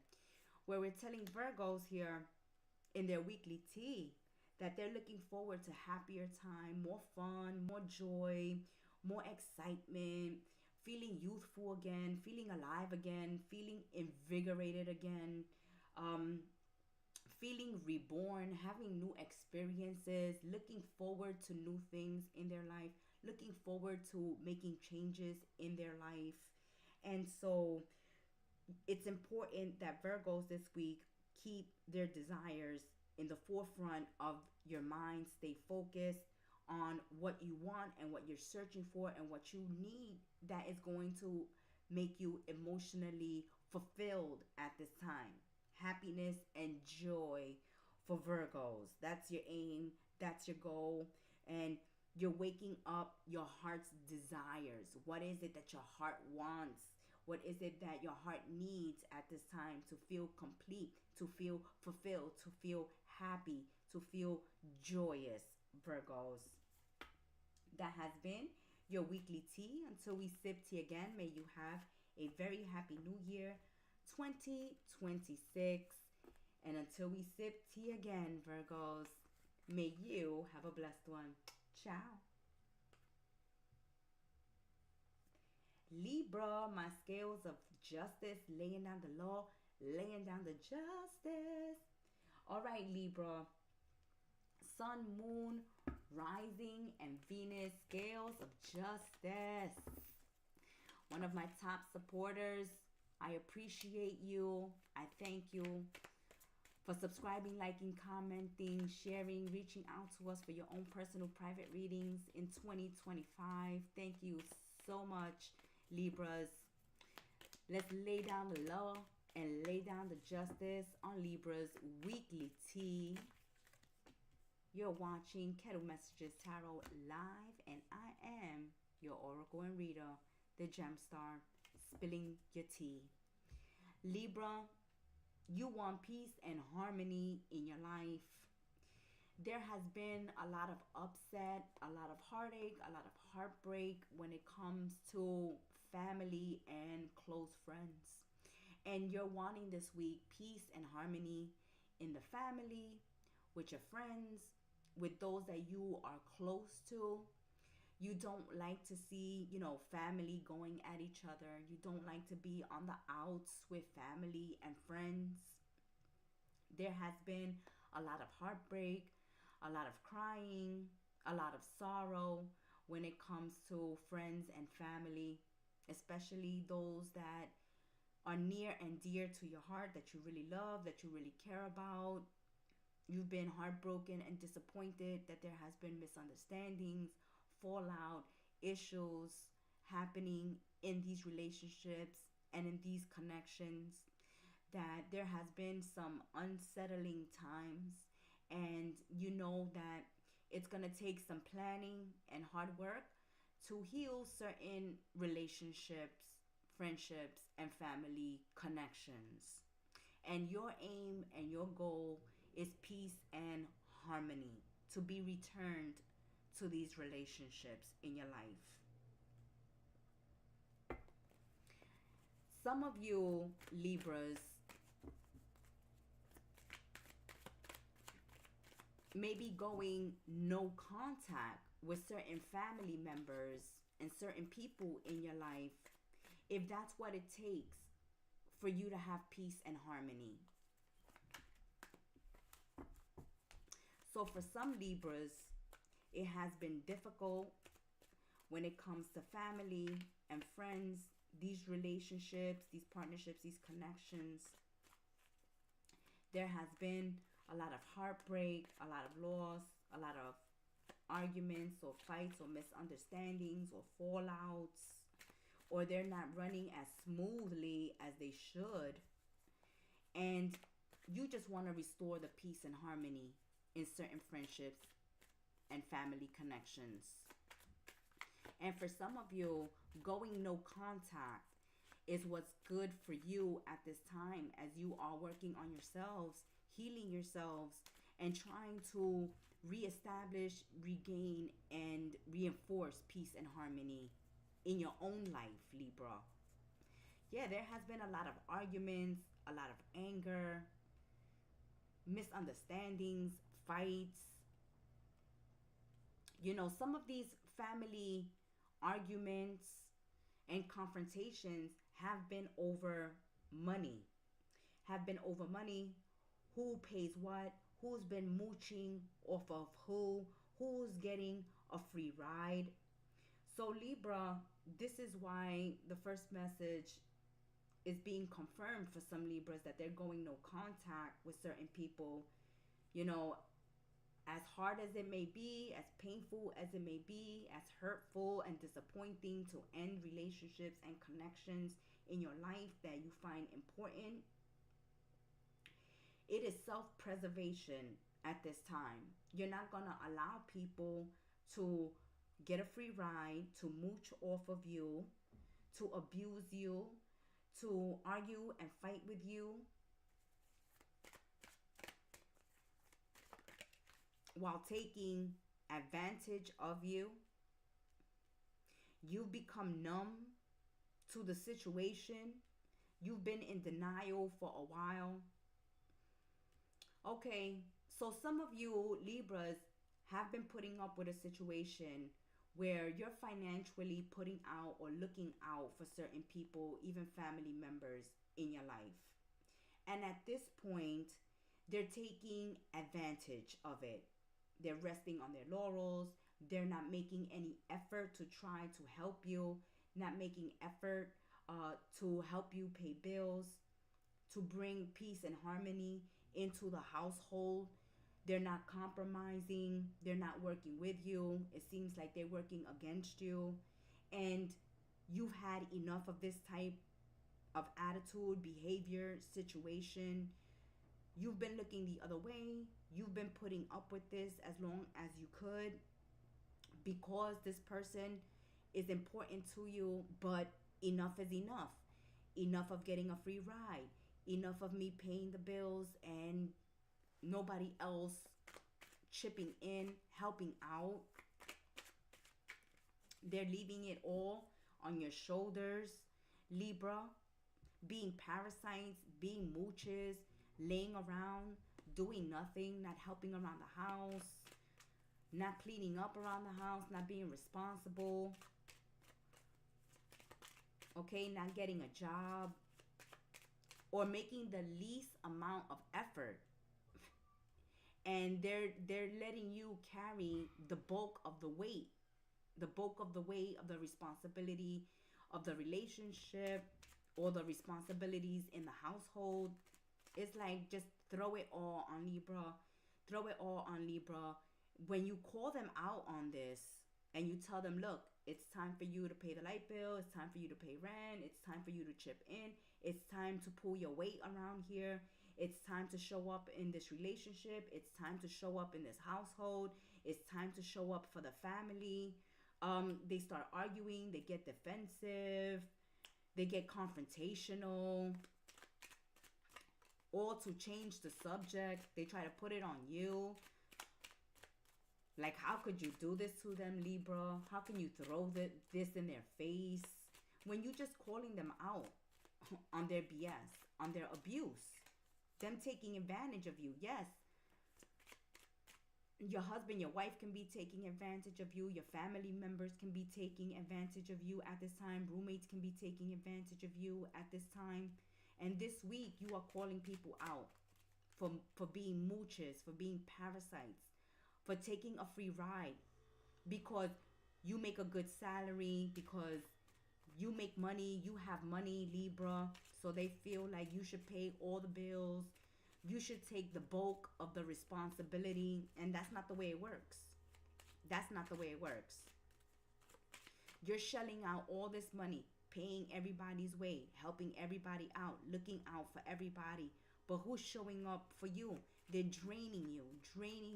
Where we're telling Virgos here in their weekly tea that they're looking forward to happier time, more fun, more joy, more excitement, feeling youthful again, feeling alive again, feeling invigorated again, um, feeling reborn, having new experiences, looking forward to new things in their life, looking forward to making changes in their life. And so it's important that Virgos this week keep their desires in the forefront of your mind. Stay focused on what you want and what you're searching for and what you need that is going to make you emotionally fulfilled at this time. Happiness and joy for Virgos. That's your aim, that's your goal, and you're waking up your heart's desires. What is it that your heart wants? What is it that your heart needs at this time to feel complete, to feel fulfilled, to feel happy, to feel joyous, Virgos? That has been your weekly tea. Until we sip tea again, may you have a very happy new year 2026. And until we sip tea again, Virgos, may you have a blessed one. Ciao. Libra, my scales of justice, laying down the law, laying down the justice. All right, Libra, sun, moon, rising, and Venus, scales of justice. One of my top supporters. I appreciate you. I thank you for subscribing, liking, commenting, sharing, reaching out to us for your own personal private readings in 2025. Thank you so much, Libras. Let's lay down the law and lay down the justice on Libra's weekly tea. You're watching Kettle Messages Tarot live, and I am your oracle and reader, the Gem Star, spilling your tea. Libra, you want peace and harmony in your life. There has been a lot of upset, a lot of heartache, a lot of heartbreak when it comes to family and close friends. And you're wanting this week peace and harmony in the family, with your friends, with those that you are close to. You don't like to see, family going at each other. You don't like to be on the outs with family and friends. There has been a lot of heartbreak, a lot of crying, a lot of sorrow when it comes to friends and family, especially those that are near and dear to your heart, that you really love, that you really care about. You've been heartbroken and disappointed that there has been misunderstandings, fallout, issues happening in these relationships and in these connections, that there has been some unsettling times, and you know that It's going to take some planning and hard work to heal certain relationships, friendships, and family connections. And your aim and your goal is peace and harmony, to be returned to these relationships in your life. Some of you Libras may be going no contact with certain family members and certain people in your life, if that's what it takes for you to have peace and harmony. So for some Libras, it has been difficult when it comes to family and friends, these relationships, these partnerships, these connections. There has been a lot of heartbreak, a lot of loss, a lot of arguments or fights or misunderstandings or fallouts, or they're not running as smoothly as they should. And you just want to restore the peace and harmony in certain friendships and family connections. And for some of you, going no contact is what's good for you at this time, as you are working on yourselves, healing yourselves, and trying to reestablish, regain, and reinforce peace and harmony in your own life, Libra. Yeah, there has been a lot of arguments, a lot of anger, misunderstandings, fights. You know, some of these family arguments and confrontations have been over money. Who pays what, who's been mooching off of who's getting a free ride. So Libra, this is why the first message is being confirmed for some Libras, that they're going no contact with certain people. You know, as hard as it may be, as painful as it may be, as hurtful and disappointing to end relationships and connections in your life that you find important, it is self-preservation at this time. You're not going to allow people to get a free ride, to mooch off of you, to abuse you, to argue and fight with you, while taking advantage of you. You've become numb to the situation. You've been in denial for a while. Okay, so some of you Libras have been putting up with a situation where you're financially putting out or looking out for certain people, even family members in your life. And at this point, they're taking advantage of it. They're resting on their laurels. They're not making any effort to try to help you, not making effort to help you pay bills, to bring peace and harmony into the household. They're not compromising. They're not working with you. It seems like they're working against you. And you've had enough of this type of attitude, behavior, situation. You've been looking the other way. You've been putting up with this as long as you could, because this person is important to you. But enough is enough. Enough of getting a free ride. Enough of me paying the bills and nobody else chipping in, helping out. They're leaving it all on your shoulders, Libra. Being parasites, being mooches, laying around, doing nothing, not helping around the house, not cleaning up around the house, not being responsible. Okay, not getting a job, or making the least amount of effort. And they're letting you carry the bulk of the weight, of the responsibility of the relationship, or the responsibilities in the household. It's like, just throw it all on Libra. Throw it all on Libra. When you call them out on this and you tell them, look, it's time for you to pay the light bill. It's time for you to pay rent. It's time for you to chip in. It's time to pull your weight around here. It's time to show up in this relationship. It's time to show up in this household. It's time to show up for the family. They start arguing. They get defensive. They get confrontational. All to change the subject. They try to put it on you. Like, how could you do this to them, Libra? How can you throw this in their face? When you just calling them out on their BS, on their abuse. Them taking advantage of you. Yes. Your husband, your wife can be taking advantage of you. Your family members can be taking advantage of you at this time. Roommates can be taking advantage of you at this time. And this week, you are calling people out for being moochers, for being parasites, for taking a free ride because you make a good salary, because you make money, you have money, Libra. So they feel like you should pay all the bills. You should take the bulk of the responsibility. And that's not the way it works. That's not the way it works. You're shelling out all this money, paying everybody's way, helping everybody out, looking out for everybody. But who's showing up for you? They're draining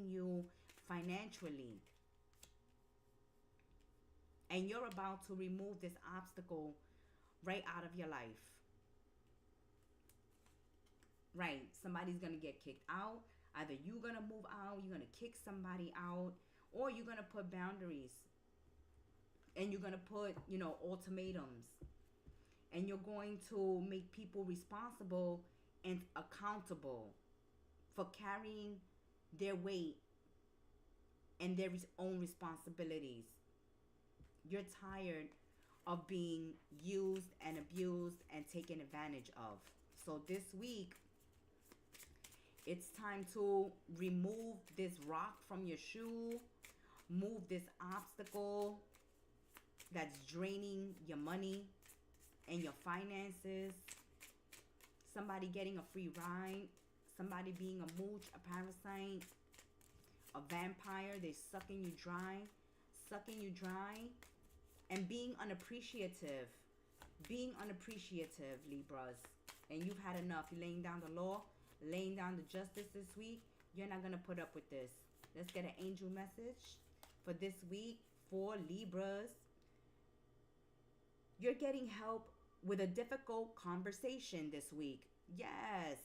you financially. And you're about to remove this obstacle right out of your life. Right. Somebody's going to get kicked out. Either you're going to move out, you're going to kick somebody out, or you're going to put boundaries. And you're going to put, ultimatums. And you're going to make people responsible and accountable for carrying their weight and their own responsibilities. You're tired of being used and abused and taken advantage of. So this week, it's time to remove this rock from your shoe. Move this obstacle that's draining your money and your finances. Somebody getting a free ride. Somebody being a mooch, a parasite, a vampire. They're sucking you dry. And being unappreciative. Libras. And you've had enough. You're laying down the law, laying down the justice this week. You're not going to put up with this. Let's get an angel message for this week for Libras. You're getting help with a difficult conversation this week. Yes.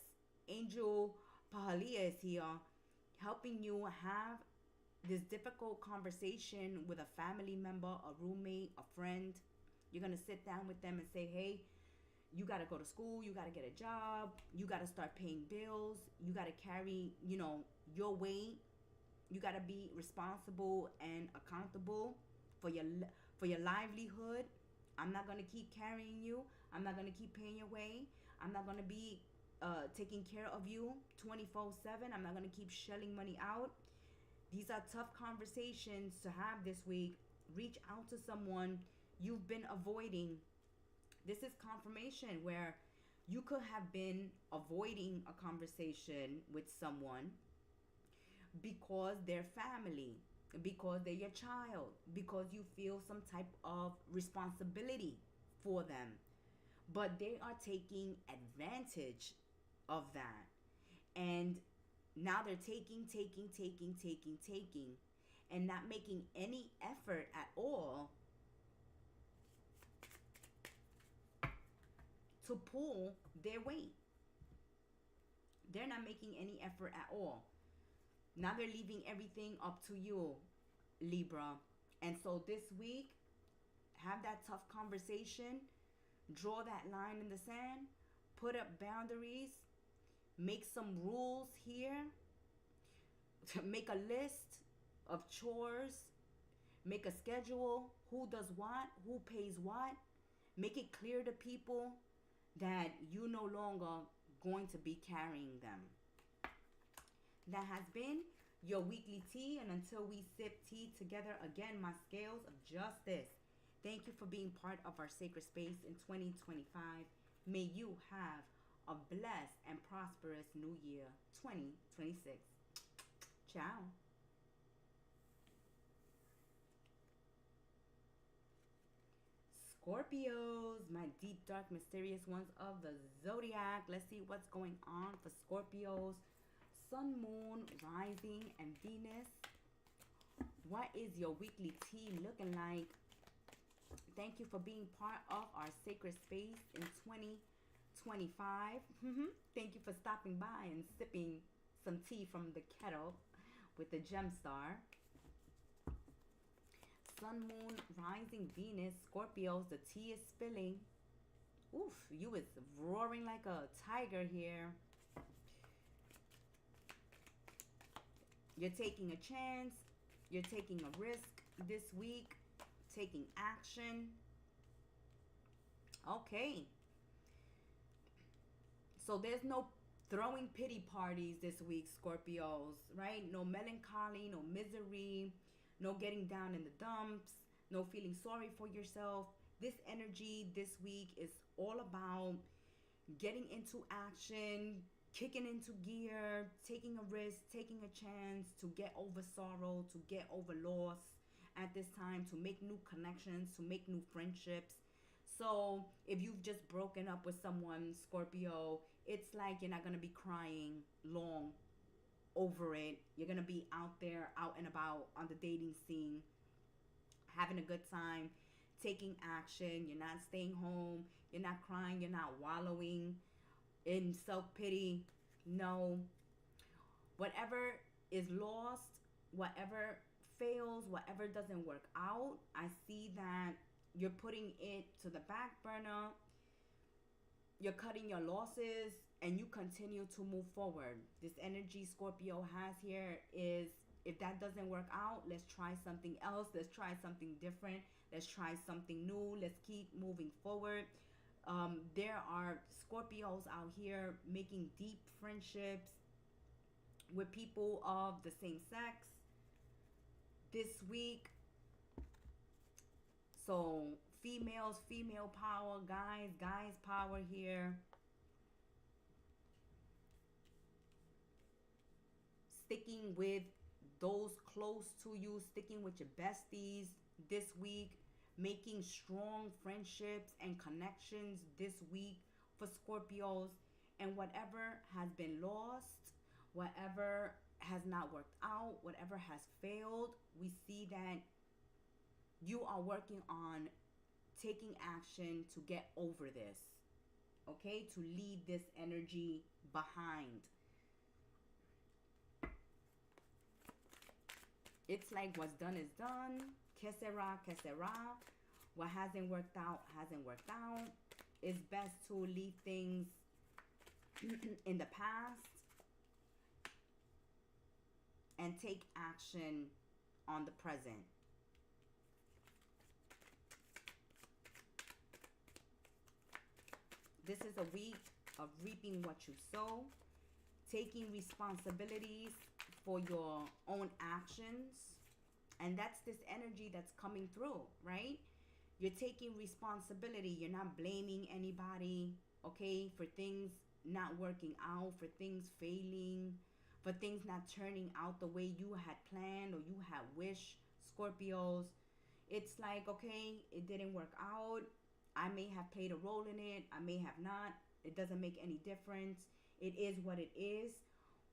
Angel Pahalia is here helping you have this difficult conversation with a family member, a roommate, a friend. You're going to sit down with them and say, hey, you got to go to school. You got to get a job. You got to start paying bills. You got to carry, your weight. You got to be responsible and accountable for your livelihood. I'm not going to keep carrying you. I'm not going to keep paying your way. I'm not going to be taking care of you 24/7. I'm not going to keep shelling money out. These are tough conversations to have this week. Reach out to someone you've been avoiding. This is confirmation where you could have been avoiding a conversation with someone because they're family, because they're your child, because you feel some type of responsibility for them. But they are taking advantage of that. And now they're taking, and not making any effort at all to pull their weight. They're not making any effort at all. Now they're leaving everything up to you, Libra. And so this week, have that tough conversation. Draw that line in the sand. Put up boundaries. Make some rules here. Make a list of chores. Make a schedule. Who does what? Who pays what? Make it clear to people that you're no longer going to be carrying them. That has been your weekly tea. And until we sip tea together again, my scales of justice, thank you for being part of our sacred space in 2025. May you have a blessed and prosperous new year, 2026. Ciao. Scorpios, my deep, dark, mysterious ones of the zodiac. Let's see what's going on for Scorpios. Sun, Moon, Rising, and Venus. What is your weekly tea looking like? Thank you for being part of our sacred space in 2025. Thank you for stopping by and sipping some tea from the kettle with the gem star. Sun, Moon, Rising, Venus, Scorpios, the tea is spilling. Oof, you is roaring like a tiger here. You're taking a chance. You're taking a risk this week. Taking action. Okay. So there's no throwing pity parties this week, Scorpios, right? No melancholy, no misery, no getting down in the dumps, no feeling sorry for yourself. This energy this week is all about getting into action, kicking into gear, taking a risk, taking a chance to get over sorrow, to get over loss at this time, to make new connections, to make new friendships. So if you've just broken up with someone, Scorpio, it's like you're not going to be crying long over it. You're going to be out there, out and about on the dating scene, having a good time, taking action. You're not staying home. You're not crying. You're not wallowing in self-pity. No. Whatever is lost, whatever fails, whatever doesn't work out, I see that you're putting it to the back burner. You're cutting your losses and you continue to move forward. This energy Scorpio has here is, if that doesn't work out, let's try something else. Let's try something different. Let's try something new. Let's keep moving forward. There are Scorpios out here making deep friendships with people of the same sex this week. So females, female power, guys power here. Sticking with those close to you, sticking with your besties this week, making strong friendships and connections this week for Scorpios. And whatever has been lost, whatever has not worked out, whatever has failed, we see that you are working on taking action to get over this, okay? To leave this energy behind. It's like what's done is done. Que sera, que sera. What hasn't worked out, hasn't worked out. It's best to leave things in the past and take action on the present. This is a week of reaping what you sow, taking responsibilities for your own actions. And that's this energy that's coming through, right? You're taking responsibility. You're not blaming anybody, okay, for things not working out, for things failing, for things not turning out the way you had planned or you had wished, Scorpios. It's like, okay, it didn't work out. I may have played a role in it. I may have not. It doesn't make any difference. It is what it is.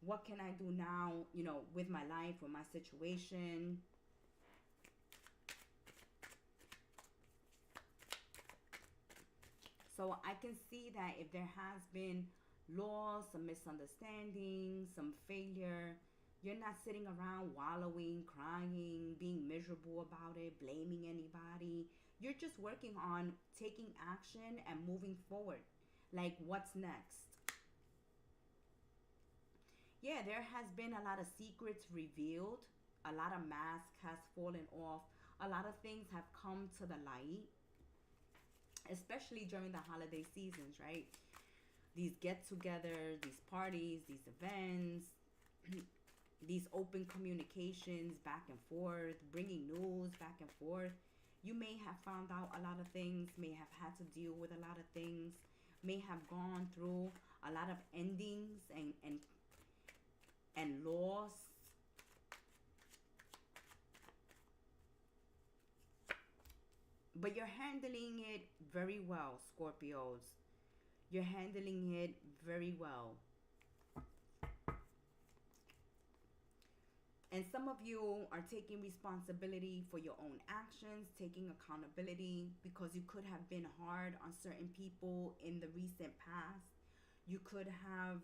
What can I do now, you know, with my life, with my situation? So I can see that if there has been loss, some misunderstanding, some failure, you're not sitting around wallowing, crying, being miserable about it, blaming anybody. You're just working on taking action and moving forward. Like, what's next? Yeah, there has been a lot of secrets revealed. A lot of masks has fallen off. A lot of things have come to the light, especially during the holiday seasons, right? These get-togethers, these parties, these events, these open communications back and forth, bringing news back and forth. You may have found out a lot of things, may have had to deal with a lot of things, may have gone through a lot of endings and loss. But you're handling it very well, Scorpios. You're handling it very well. And some of you are taking responsibility for your own actions, taking accountability, because you could have been hard on certain people in the recent past. You could have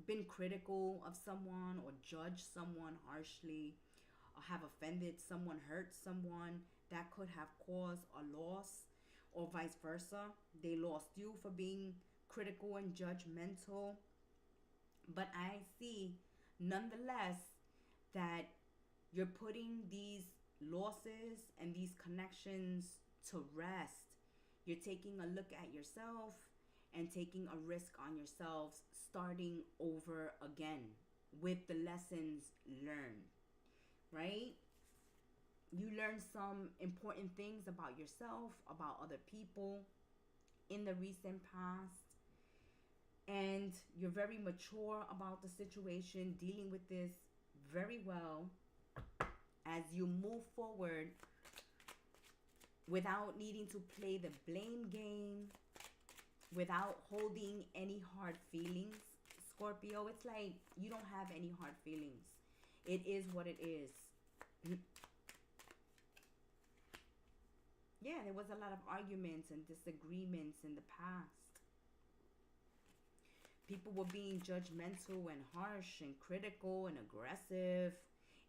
been critical of someone or judged someone harshly, or have offended someone, hurt someone that could have caused a loss, or vice versa. They lost you for being critical and judgmental. But I see, nonetheless, that you're putting these losses and these connections to rest. You're taking a look at yourself and taking a risk on yourselves, starting over again with the lessons learned, right? You learn some important things about yourself, about other people in the recent past. And you're very mature about the situation, dealing with this very well as you move forward without needing to play the blame game, without holding any hard feelings. Scorpio, it's like you don't have any hard feelings. It is what it is. Yeah, there was a lot of arguments and disagreements in the past. People were being judgmental and harsh and critical and aggressive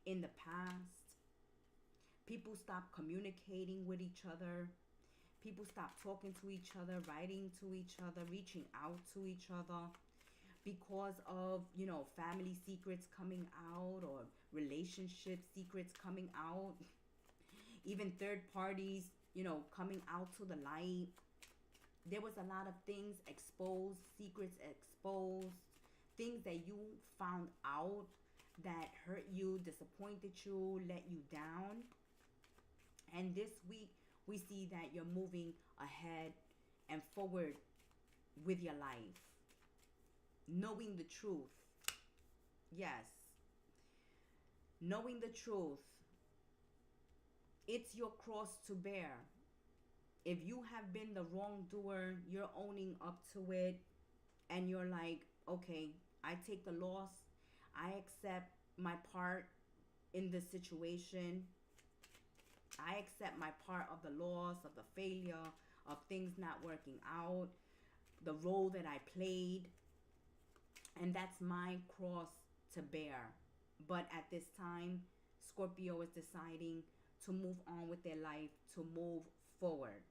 in the past. People stopped communicating with each other. People stopped talking to each other, writing to each other, reaching out to each other because of, family secrets coming out or relationship secrets coming out. Even third parties, coming out to the light. There was a lot of things exposed, secrets exposed, things that you found out that hurt you, disappointed you, let you down. And this week, we see that you're moving ahead and forward with your life. Knowing the truth. Yes. Knowing the truth. It's your cross to bear. If you have been the wrongdoer, you're owning up to it. And you're like, okay, I take the loss. I accept my part in the situation. I accept my part of the loss, of the failure, of things not working out, the role that I played. And that's my cross to bear. But at this time, Scorpio is deciding to move on with their life, to move forward.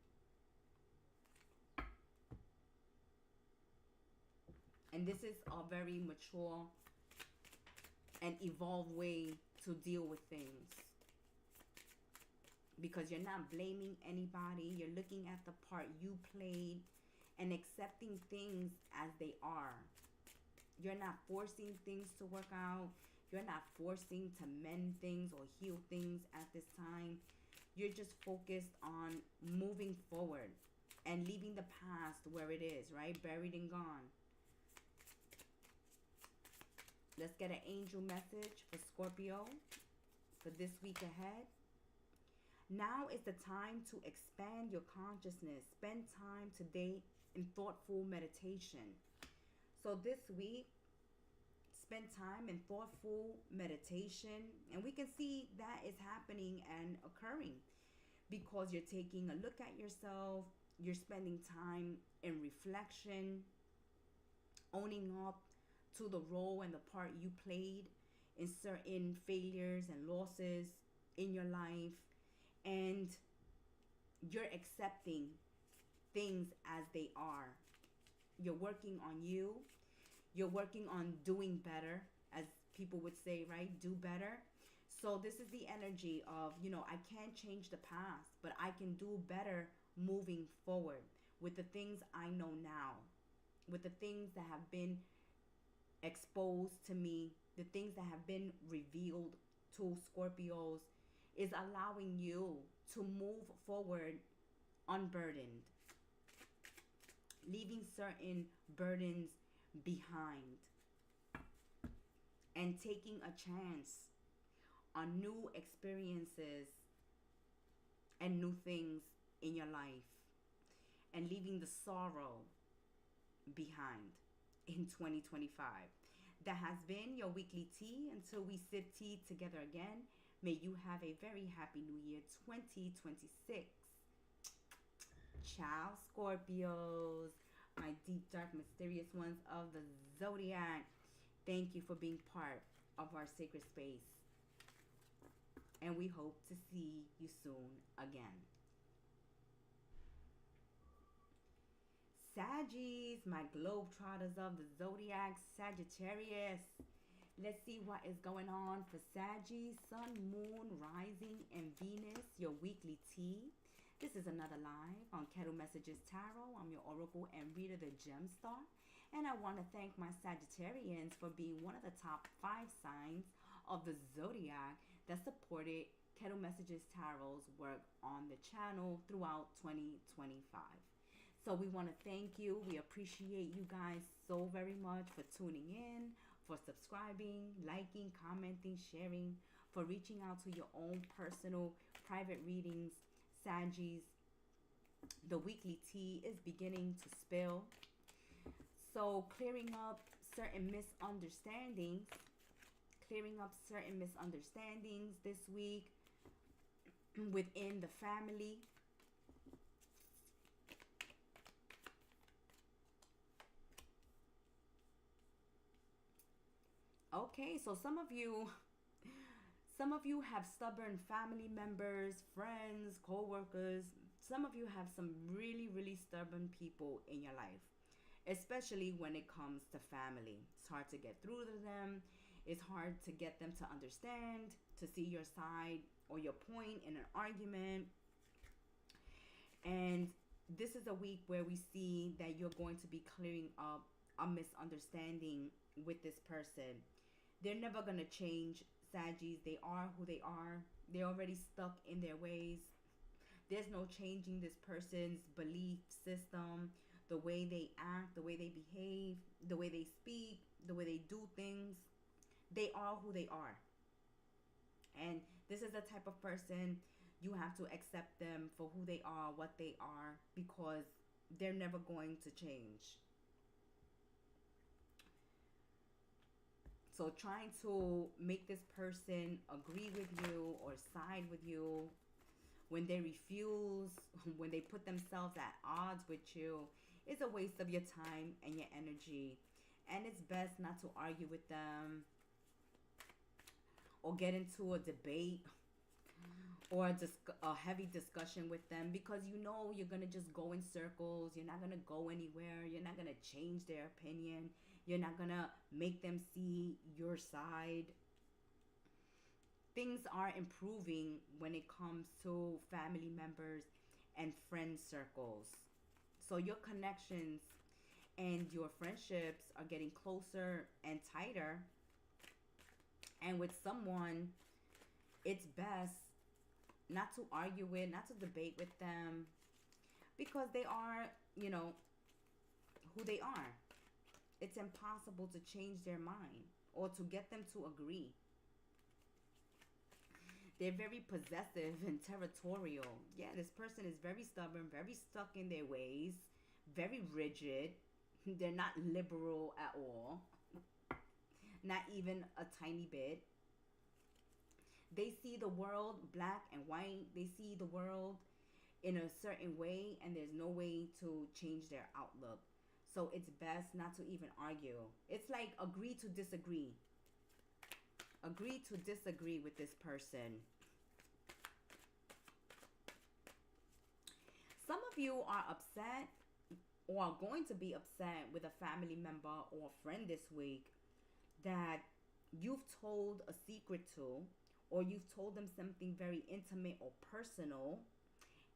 And this is a very mature and evolved way to deal with things. Because you're not blaming anybody. You're looking at the part you played and accepting things as they are. You're not forcing things to work out. You're not forcing to mend things or heal things at this time. You're just focused on moving forward and leaving the past where it is, right? Buried and gone. Let's get an angel message for Scorpio for this week ahead. Now is the time to expand your consciousness. Spend time today in thoughtful meditation. So this week, spend time in thoughtful meditation. And we can see that is happening and occurring because you're taking a look at yourself. You're spending time in reflection, owning up to the role and the part you played in certain failures and losses in your life. And you're accepting things as they are. You're working on you. You're working on doing better, as people would say, right? Do better. So this is the energy of, I can't change the past, but I can do better moving forward with the things I know now, with the things that have been exposed to me, the things that have been revealed to Scorpios, is allowing you to move forward unburdened, leaving certain burdens behind, and taking a chance on new experiences and new things in your life, and leaving the sorrow behind in 2025. That has been your weekly tea. Until we sip tea together again, may you have a very happy new year 2026. Ciao, Scorpios, my deep, dark, mysterious ones of the zodiac. Thank you for being part of our sacred space. And we hope to see you soon again. Saggies, my globetrotters of the zodiac, Sagittarius. Let's see what is going on for Saggies, Sun, Moon, Rising, and Venus, your weekly tea. This is another live on Kettle Messages Tarot. I'm your oracle and reader, the Gemstar. And I want to thank my Sagittarians for being one of the top 5 signs of the zodiac that supported Kettle Messages Tarot's work on the channel throughout 2025. So we want to thank you. We appreciate you guys so very much for tuning in, for subscribing, liking, commenting, sharing, for reaching out to your own personal private readings. Saggies, the weekly tea is beginning to spill. So clearing up certain misunderstandings this week within the family. Okay, so some of you have stubborn family members, friends, co-workers. Some of you have some really, really stubborn people in your life, especially when it comes to family. It's hard to get through to them. It's hard to get them to understand, to see your side or your point in an argument. And this is a week where we see that you're going to be clearing up a misunderstanding with this person. They're never going to change, Saggies. They are who they are. They're already stuck in their ways. There's no changing this person's belief system, the way they act, the way they behave, the way they speak, the way they do things. They are who they are. And this is the type of person you have to accept them for who they are, what they are, because they're never going to change. So trying to make this person agree with you or side with you, when they refuse, when they put themselves at odds with you, is a waste of your time and your energy. And it's best not to argue with them or get into a debate or a heavy discussion with them, because you know you're going to just go in circles. You're not going to go anywhere. You're not going to change their opinion. You're not going to make them see your side. Things are improving when it comes to family members and friend circles. So your connections and your friendships are getting closer and tighter. And with someone, it's best not to argue with, not to debate with them, because they are, who they are. It's impossible to change their mind or to get them to agree. They're very possessive and territorial. Yeah, this person is very stubborn, very stuck in their ways, very rigid. They're not liberal at all. Not even a tiny bit. They see the world black and white. They see the world in a certain way, and there's no way to change their outlook. So it's best not to even argue. It's like agree to disagree. Agree to disagree with this person. Some of you are upset or are going to be upset with a family member or friend this week that you've told a secret to, or you've told them something very intimate or personal,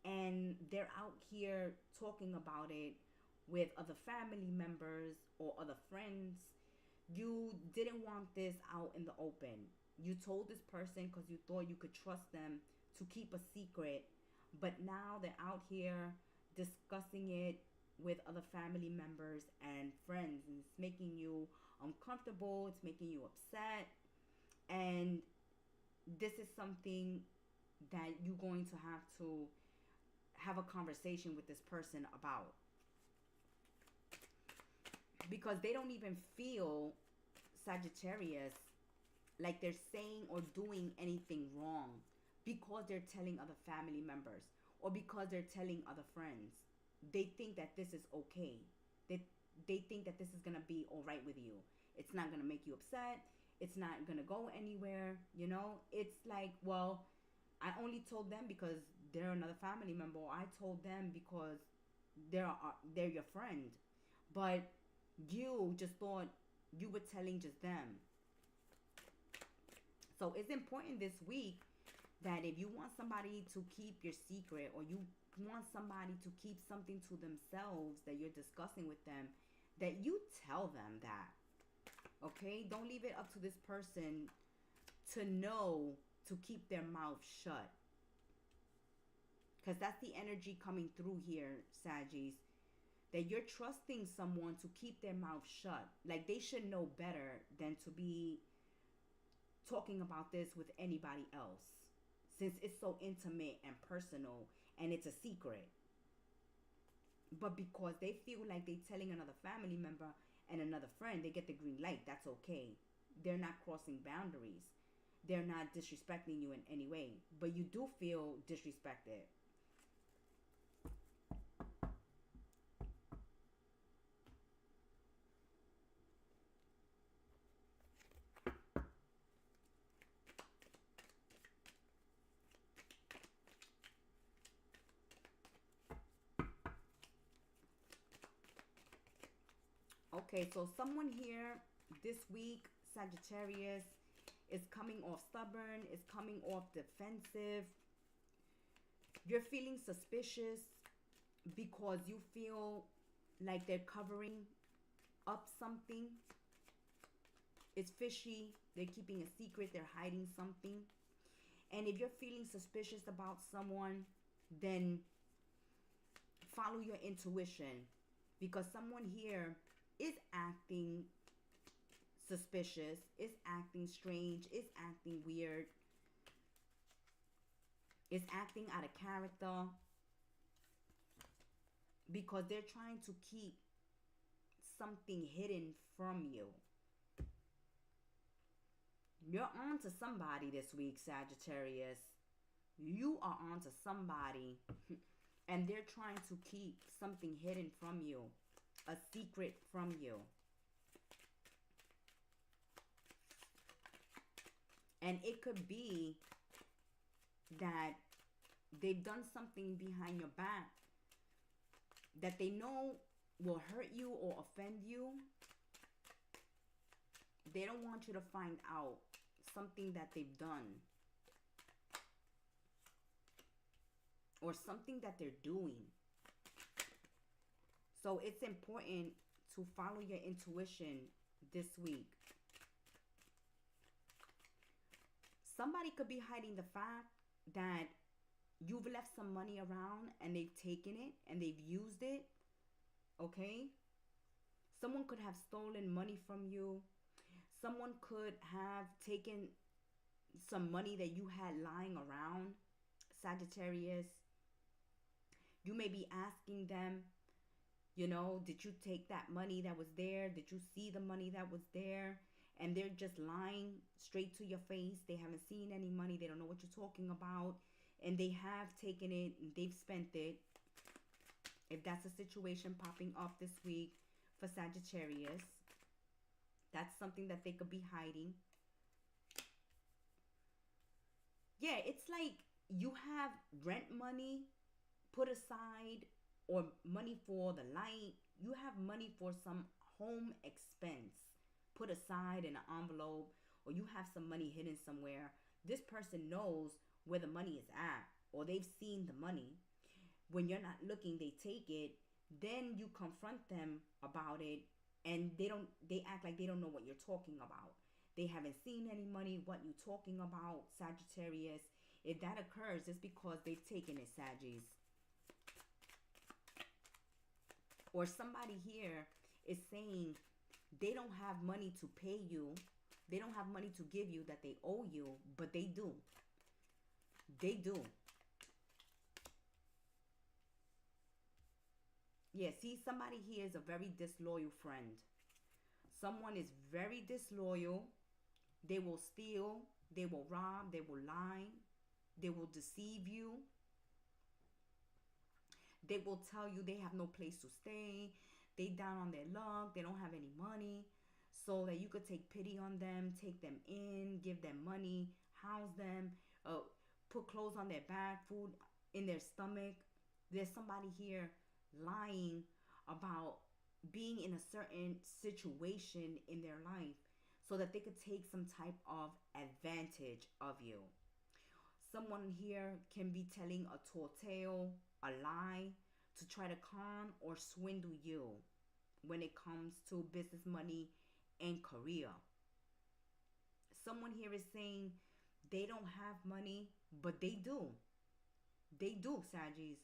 and they're out here talking about it with other family members or other friends. You didn't want this out in the open. You told this person because you thought you could trust them to keep a secret, but now they're out here discussing it with other family members and friends, and it's making you uncomfortable, it's making you upset. And this is something that you're going to have a conversation with this person about. Because they don't even feel, Sagittarius, like they're saying or doing anything wrong because they're telling other family members or because they're telling other friends. They think that this is okay. They think that this is going to be all right with you. It's not going to make you upset. It's not going to go anywhere, you know? It's like, well, I only told them because they're another family member. Or I told them because they're your friend. But you just thought you were telling just them. So it's important this week that if you want somebody to keep your secret, or you want somebody to keep something to themselves that you're discussing with them, that you tell them that. Okay? Don't leave it up to this person to know to keep their mouth shut. Because that's the energy coming through here, Saggies. That you're trusting someone to keep their mouth shut. Like they should know better than to be talking about this with anybody else. Since it's so intimate and personal and it's a secret. But because they feel like they're telling another family member and another friend, they get the green light. That's okay. They're not crossing boundaries. They're not disrespecting you in any way. But you do feel disrespected. Okay, so someone here this week, Sagittarius, is coming off stubborn, is coming off defensive. You're feeling suspicious because you feel like they're covering up something. It's fishy. They're keeping a secret. They're hiding something. And if you're feeling suspicious about someone, then follow your intuition. Because someone here is acting suspicious, is acting strange, is acting weird, is acting out of character, because they're trying to keep something hidden from you. You're on to somebody this week, Sagittarius. You are on to somebody and they're trying to keep something hidden from you. A secret from you. And it could be that they've done something behind your back that they know will hurt you or offend you. They don't want you to find out something that they've done. Or something that they're doing. So it's important to follow your intuition this week. Somebody could be hiding the fact that you've left some money around and they've taken it and they've used it. Okay? Someone could have stolen money from you. Someone could have taken some money that you had lying around, Sagittarius. You may be asking them, you know, did you take that money that was there? Did you see the money that was there? And they're just lying straight to your face. They haven't seen any money. They don't know what you're talking about. And they have taken it and they've spent it. If that's a situation popping up this week for Sagittarius, that's something that they could be hiding. Yeah, it's like you have rent money put aside, or money for the light. You have money for some home expense put aside in an envelope, or you have some money hidden somewhere. This person knows where the money is at, or they've seen the money. When you're not looking, they take it. Then you confront them about it, and they act like they don't know what you're talking about. They haven't seen any money. What you talking about, Sagittarius? If that occurs, it's because they've taken it, Saggies. Or somebody here is saying they don't have money to pay you. They don't have money to give you that they owe you, but they do. They do. Yeah, see, somebody here is a very disloyal friend. Someone is very disloyal. They will steal. They will rob. They will lie. They will deceive you. They will tell you they have no place to stay. They down on their luck. They don't have any money. So that you could take pity on them, take them in, give them money, house them, put clothes on their back, food in their stomach. There's somebody here lying about being in a certain situation in their life so that they could take some type of advantage of you. Someone here can be telling a tall tale, a lie, to try to con or swindle you when it comes to business, money, and career. Someone here is saying they don't have money, but they do. They do, Saggies.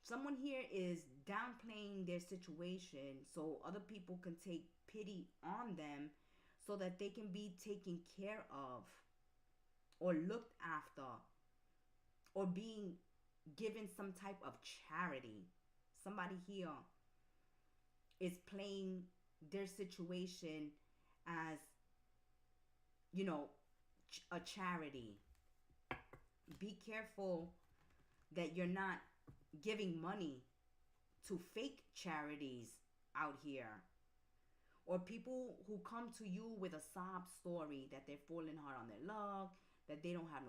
Someone here is downplaying their situation so other people can take pity on them so that they can be taken care of or looked after or being given some type of charity. Somebody here is playing their situation as, you know, a charity. Be careful that you're not giving money to fake charities out here, or people who come to you with a sob story that they're falling hard on their luck, that they don't have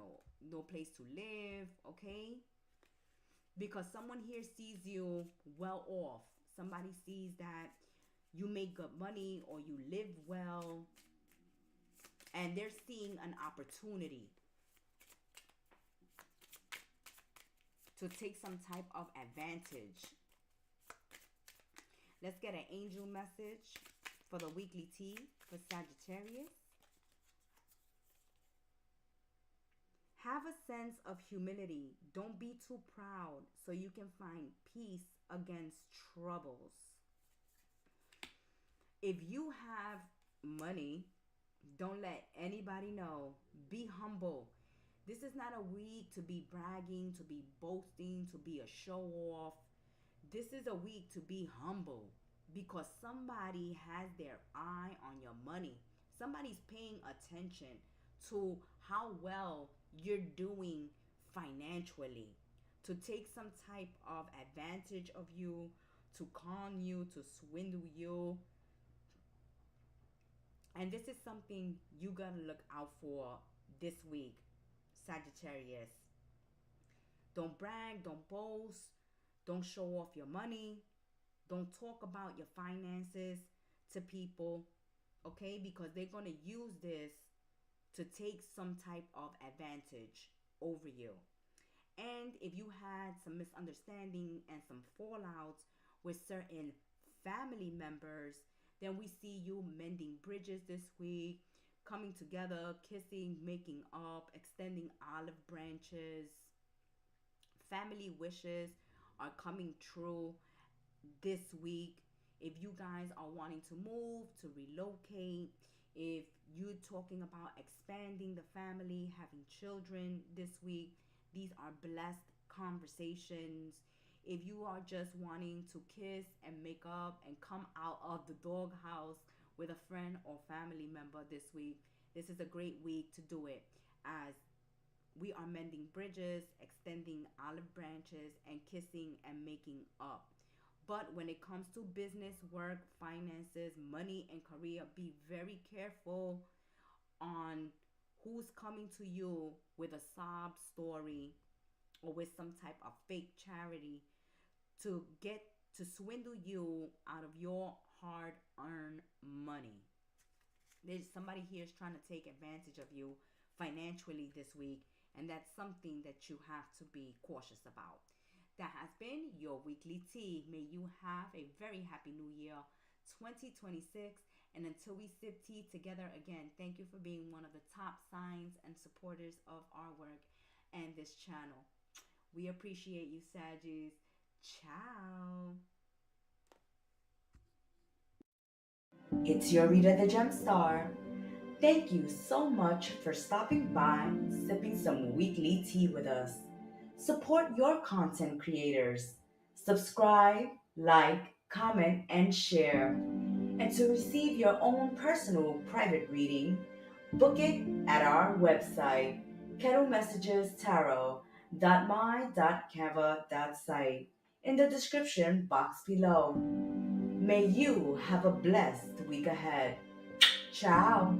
no place to live, okay? Because someone here sees you well off. Somebody sees that you make good money or you live well, and they're seeing an opportunity to take some type of advantage. Let's get an angel message for the weekly tea for Sagittarius. Have a sense of humility. Don't be too proud so you can find peace against troubles. If you have money, don't let anybody know. Be humble. This is not a week to be bragging, to be boasting, to be a show off. This is a week to be humble because somebody has their eye on your money. Somebody's paying attention to how well you're doing financially, to take some type of advantage of you, to con you, to swindle you. And this is something you gotta look out for this week, Sagittarius. Don't brag, don't boast, don't show off your money, don't talk about your finances to people, okay? Because they're gonna use this to take some type of advantage over you. And if you had some misunderstanding and some fallouts with certain family members, then we see you mending bridges this week, coming together, kissing, making up, extending olive branches. Family wishes are coming true this week. If you guys are wanting to move, to relocate, if you're talking about expanding the family, having children this week, these are blessed conversations. If you are just wanting to kiss and make up and come out of the doghouse with a friend or family member this week, this is a great week to do it, as we are mending bridges, extending olive branches, and kissing and making up. But when it comes to business, work, finances, money, and career, be very careful on who's coming to you with a sob story or with some type of fake charity to get to swindle you out of your hard-earned money. There's somebody here is trying to take advantage of you financially this week, and that's something that you have to be cautious about. That has been your weekly tea. May you have a very happy new year 2026. And until we sip tea together again, thank you for being one of the top signs and supporters of our work and this channel. We appreciate you, Saggies. Ciao. It's your Rita the Gem Star. Thank you so much for stopping by, sipping some weekly tea with us. Support your content creators. Subscribe, like, comment, and share. And to receive your own personal private reading, book it at our website, kettlemessagestarot.my.canva.site, in the description box below. May you have a blessed week ahead. Ciao!